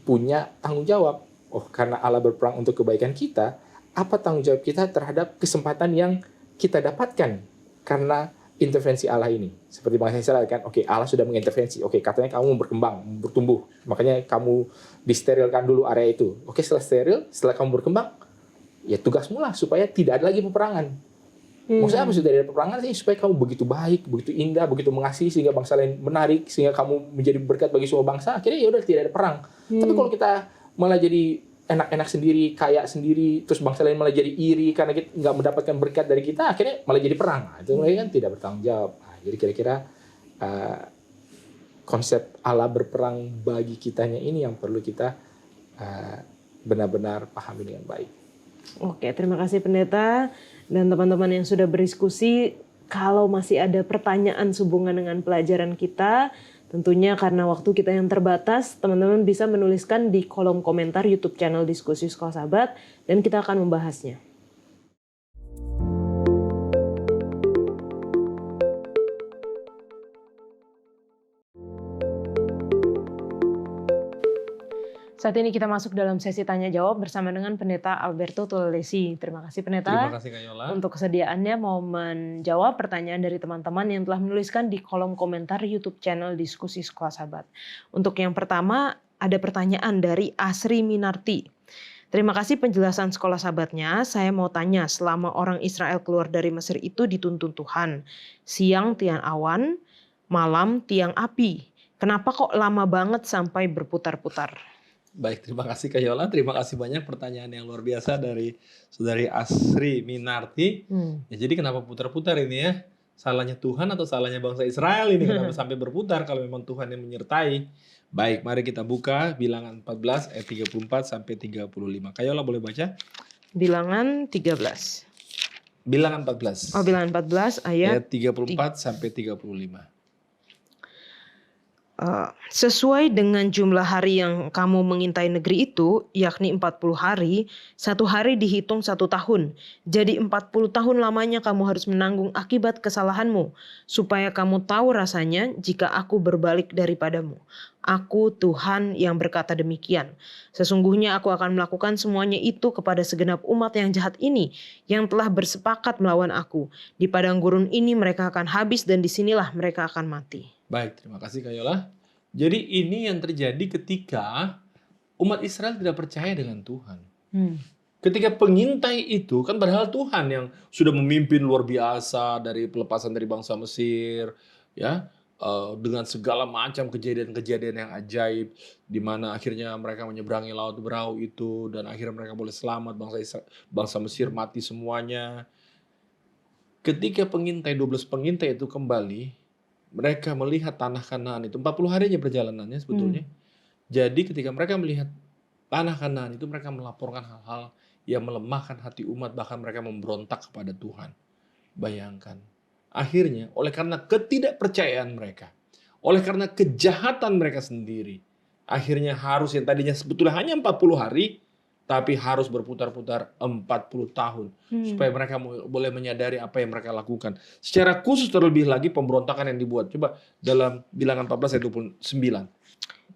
punya tanggung jawab. Oh, karena Allah berperang untuk kebaikan kita, apa tanggung jawab kita terhadap kesempatan yang kita dapatkan karena intervensi Allah ini? Seperti bangsa Israel kan, oke, Allah sudah mengintervensi. Oke, katanya kamu berkembang, bertumbuh. Makanya kamu disterilkan dulu area itu. Oke, setelah steril, setelah kamu berkembang, ya tugasmu lah supaya tidak ada lagi peperangan. Maksudnya apa sudah ada peperangan sih? Supaya kamu begitu baik, begitu indah, begitu mengasihi sehingga bangsa lain menarik, sehingga kamu menjadi berkat bagi semua bangsa. Akhirnya ya udah tidak ada perang. Tapi kalau kita malah jadi enak-enak sendiri, kaya sendiri, terus bangsa lain malah jadi iri karena kita nggak mendapatkan berkat dari kita, akhirnya malah jadi perang. Nah, itu mereka kan tidak bertanggung jawab. Nah, jadi kira-kira konsep Allah berperang bagi kitanya ini yang perlu kita benar-benar pahami dengan baik. Oke, terima kasih pendeta dan teman-teman yang sudah berdiskusi. Kalau masih ada pertanyaan sehubungan dengan pelajaran kita, tentunya karena waktu kita yang terbatas, teman-teman bisa menuliskan di kolom komentar YouTube channel Diskusi Sekolah Sahabat dan kita akan membahasnya. Saat ini kita masuk dalam sesi tanya-jawab bersama dengan Pendeta Alberto Tulelesi. Terima kasih Pendeta. Terima kasih Kak Yola. Untuk kesediaannya mau menjawab pertanyaan dari teman-teman yang telah menuliskan di kolom komentar YouTube channel Diskusi Sekolah Sahabat. Untuk yang pertama, ada pertanyaan dari Asri Minarti. Terima kasih penjelasan Sekolah Sahabatnya. Saya mau tanya, selama orang Israel keluar dari Mesir itu dituntun Tuhan, siang tiang awan, malam tiang api. Kenapa kok lama banget sampai berputar-putar? Baik, terima kasih Kak Yola. Terima kasih banyak pertanyaan yang luar biasa dari Saudari Asri Minarti. Ya, jadi kenapa putar-putar ini ya? Salahnya Tuhan atau salahnya bangsa Israel ini kenapa sampai berputar kalau memang Tuhan yang menyertai? Baik, mari kita buka Bilangan 14 ayat 34 sampai 35. Kak Yola boleh baca? Bilangan 13. Bilangan 14. Oh, Bilangan 14 ayat 34 sampai 35. Sesuai dengan jumlah hari yang kamu mengintai negeri itu, yakni 40 hari, 1 hari dihitung 1 tahun. Jadi 40 tahun lamanya kamu harus menanggung akibat kesalahanmu, supaya kamu tahu rasanya jika aku berbalik daripadamu. Aku Tuhan yang berkata demikian. Sesungguhnya aku akan melakukan semuanya itu kepada segenap umat yang jahat ini, yang telah bersepakat melawan aku. Di padang gurun ini mereka akan habis dan disinilah mereka akan mati. Baik, terima kasih Kak Yola. Jadi ini yang terjadi ketika umat Israel tidak percaya dengan Tuhan. Ketika pengintai itu, kan padahal Tuhan yang sudah memimpin luar biasa dari pelepasan dari bangsa Mesir, ya, dengan segala macam kejadian-kejadian yang ajaib, di mana akhirnya mereka menyeberangi Laut Berau itu, dan akhirnya mereka boleh selamat, bangsa Mesir mati semuanya. Ketika 12 pengintai itu kembali, mereka melihat tanah Kanaan itu, 40 hari aja perjalanannya sebetulnya. Jadi ketika mereka melihat tanah Kanaan itu, mereka melaporkan hal-hal yang melemahkan hati umat, bahkan mereka memberontak kepada Tuhan. Bayangkan. Akhirnya, oleh karena ketidakpercayaan mereka, oleh karena kejahatan mereka sendiri, akhirnya harus yang tadinya sebetulnya hanya 40 hari, tapi harus berputar-putar 40 tahun. Supaya mereka boleh menyadari apa yang mereka lakukan. Secara khusus terlebih lagi pemberontakan yang dibuat. Coba dalam Bilangan 14 ayat 29.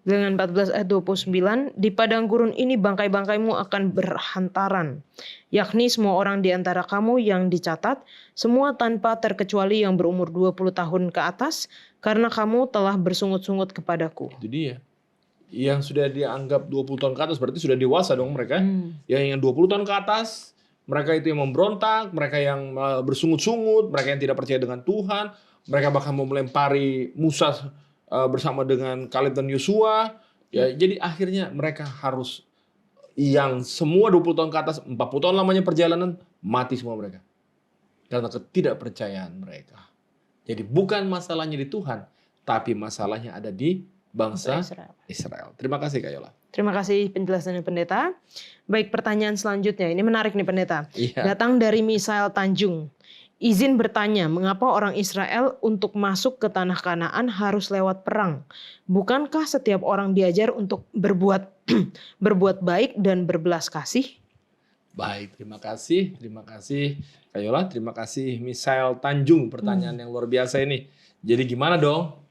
Bilangan 14 ayat 29, di padang gurun ini bangkai-bangkaimu akan berhantaran, yakni semua orang di antara kamu yang dicatat, semua tanpa terkecuali yang berumur 20 tahun ke atas, karena kamu telah bersungut-sungut kepadaku. Itu dia. Yang sudah dianggap 20 tahun ke atas berarti sudah dewasa dong mereka. Yang 20 tahun ke atas, mereka itu yang memberontak, mereka yang bersungut-sungut, mereka yang tidak percaya dengan Tuhan, mereka bahkan mau melempari Musa bersama dengan Kaleb dan Yosua. Ya, jadi akhirnya mereka harus, yang semua 20 tahun ke atas, 40 tahun lamanya perjalanan, mati semua mereka. Karena ketidakpercayaan mereka. Jadi bukan masalahnya di Tuhan, tapi masalahnya ada di bangsa Israel. Terima kasih Kak Yola. Terima kasih penjelasannya Pendeta. Baik, pertanyaan selanjutnya. Ini menarik nih Pendeta. Iya. Datang dari Misael Tanjung. Izin bertanya, mengapa orang Israel untuk masuk ke tanah Kanaan harus lewat perang? Bukankah setiap orang diajar untuk berbuat baik dan berbelas kasih? Baik, terima kasih. Terima kasih Kak Yola. Terima kasih Misael Tanjung. Pertanyaan yang luar biasa ini. Jadi gimana dong?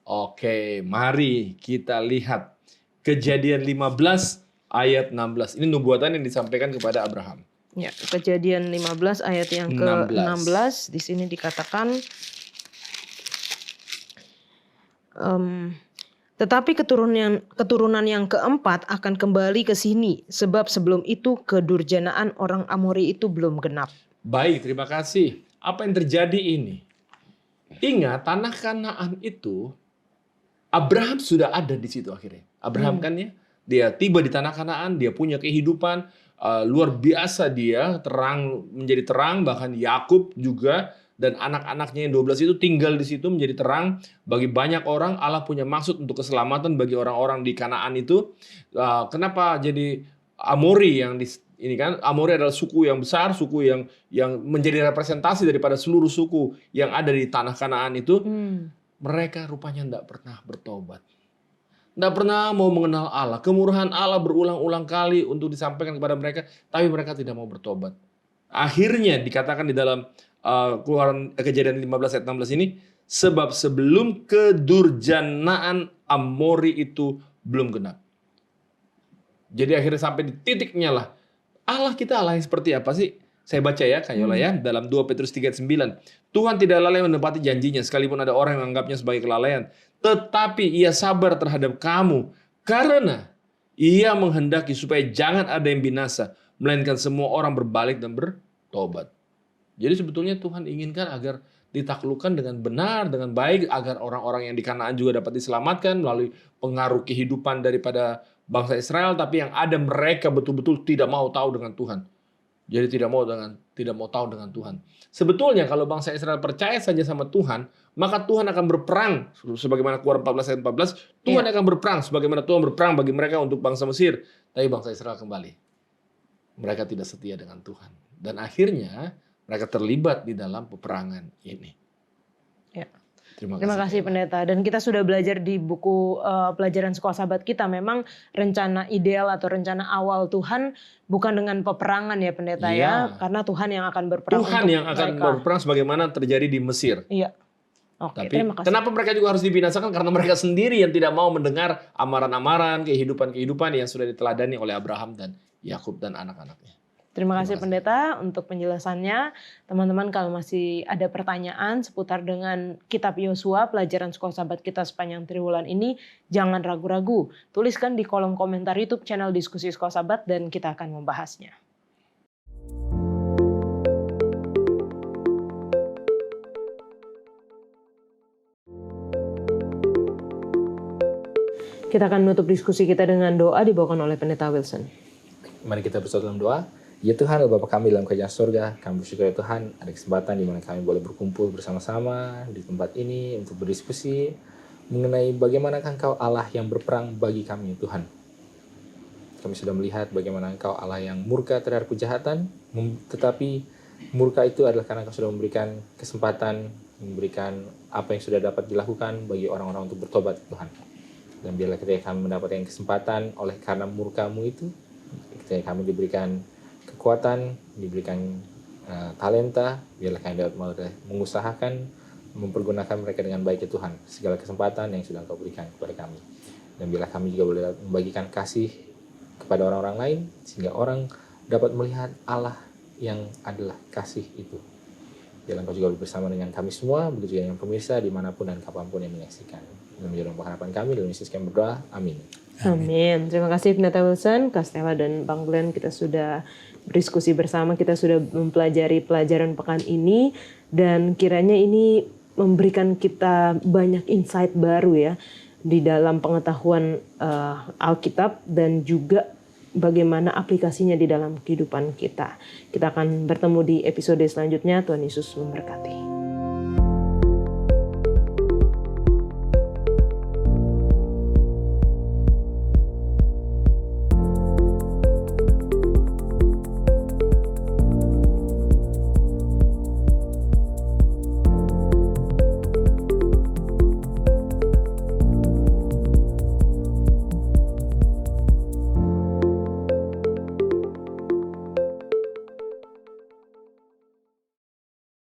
Oke, mari kita lihat Kejadian 15 ayat 16. Ini nubuatan yang disampaikan kepada Abraham. Ya, Kejadian 15 ayat yang ke-16 di sini dikatakan, tetapi keturunan yang keempat akan kembali ke sini, sebab sebelum itu kedurjanaan orang Amori itu belum genap. Baik, terima kasih. Apa yang terjadi ini? Ingat, tanah Kanaan itu Abraham sudah ada di situ akhirnya. Abraham kan ya, dia tiba di tanah Kanaan, dia punya kehidupan luar biasa, dia menjadi terang, bahkan Yakub juga dan anak-anaknya yang 12 itu tinggal di situ menjadi terang bagi banyak orang. Allah punya maksud untuk keselamatan bagi orang-orang di Kanaan itu. Kenapa jadi Amori yang ini kan? Amori adalah suku yang besar, suku yang menjadi representasi daripada seluruh suku yang ada di tanah Kanaan itu. Mereka rupanya tidak pernah bertobat. Tidak pernah mau mengenal Allah. Kemurahan Allah berulang-ulang kali untuk disampaikan kepada mereka, tapi mereka tidak mau bertobat. Akhirnya dikatakan di dalam Kejadian 15 ayat 16 ini, sebab sebelum kedurjanaan Amori itu belum genap. Jadi akhirnya sampai di titiknya lah. Allah kita Allah yang seperti apa sih? Saya baca ya Kak Yola ya, dalam 2 Petrus 3:9. Tuhan tidak lalai menepati janjinya, sekalipun ada orang yang menganggapnya sebagai kelalaian. Tetapi ia sabar terhadap kamu, karena ia menghendaki supaya jangan ada yang binasa, melainkan semua orang berbalik dan bertobat. Jadi sebetulnya Tuhan inginkan agar ditaklukkan dengan benar, dengan baik, agar orang-orang yang di Kanaan juga dapat diselamatkan melalui pengaruh kehidupan daripada bangsa Israel, tapi yang ada mereka betul-betul tidak mau tahu dengan Tuhan. Jadi tidak mau tahu dengan Tuhan. Sebetulnya kalau bangsa Israel percaya saja sama Tuhan, maka Tuhan akan berperang. Sebagaimana Keluaran 14 ayat 14, Tuhan akan berperang. Sebagaimana Tuhan berperang bagi mereka untuk bangsa Mesir. Tapi bangsa Israel kembali. Mereka tidak setia dengan Tuhan. Dan akhirnya mereka terlibat di dalam peperangan ini. Ya. Terima kasih Pendeta. Dan kita sudah belajar di buku pelajaran sekolah sahabat kita, memang rencana ideal atau rencana awal Tuhan bukan dengan peperangan ya Pendeta ya, karena Tuhan yang akan berperang. Tuhan untuk yang akan mereka. berperang sebagaimana terjadi di Mesir. Iya. Oke, Tapi terima kasih. kenapa mereka juga harus dibinasakan? Karena mereka sendiri yang tidak mau mendengar amaran-amaran, kehidupan-kehidupan yang sudah diteladani oleh Abraham dan Yakub dan anak-anaknya. Terima kasih Pendeta untuk penjelasannya. Teman-teman kalau masih ada pertanyaan seputar dengan kitab Yosua, pelajaran sekolah sahabat kita sepanjang triwulan ini, jangan ragu-ragu. Tuliskan di kolom komentar YouTube channel Diskusi Sekolah Sahabat dan kita akan membahasnya. Kita akan menutup diskusi kita dengan doa dibawakan oleh Pendeta Wilson. Mari kita bersatu dalam doa. Ya Tuhan, Bapa kami dalam kerajaan surga, kami bersyukur ya Tuhan ada kesempatan di mana kami boleh berkumpul bersama-sama di tempat ini untuk berdiskusi mengenai bagaimanakah Engkau Allah yang berperang bagi kami Tuhan. Kami sudah melihat bagaimana Engkau Allah yang murka terhadap kejahatan, tetapi murka itu adalah karena Engkau sudah memberikan kesempatan, memberikan apa yang sudah dapat dilakukan bagi orang-orang untuk bertobat Tuhan. Dan biarlah ketika kami mendapatkan kesempatan oleh karena murka-Mu itu, ketika kami diberikan kekuatan, diberikan talenta, biarlah kami dapat mengusahakan, mempergunakan mereka dengan baik ya Tuhan, segala kesempatan yang sudah Engkau berikan kepada kami. Dan biarlah kami juga boleh membagikan kasih kepada orang-orang lain, sehingga orang dapat melihat Allah yang adalah kasih itu. Biarlah Engkau juga bersama dengan kami semua, begitu juga dengan pemirsa dimanapun dan kapanpun yang menyaksikan. Dan menjadi pengharapan kami, dalam Yesus kami berdoa, amin. Amin. Terima kasih Pendeta Wilson, Kak Stella dan Bang Glenn. Kita sudah berdiskusi bersama, kita sudah mempelajari pelajaran pekan ini, dan kiranya ini memberikan kita banyak insight baru ya di dalam pengetahuan Alkitab dan juga bagaimana aplikasinya di dalam kehidupan kita. Kita akan bertemu di episode selanjutnya. Tuhan Yesus memberkati.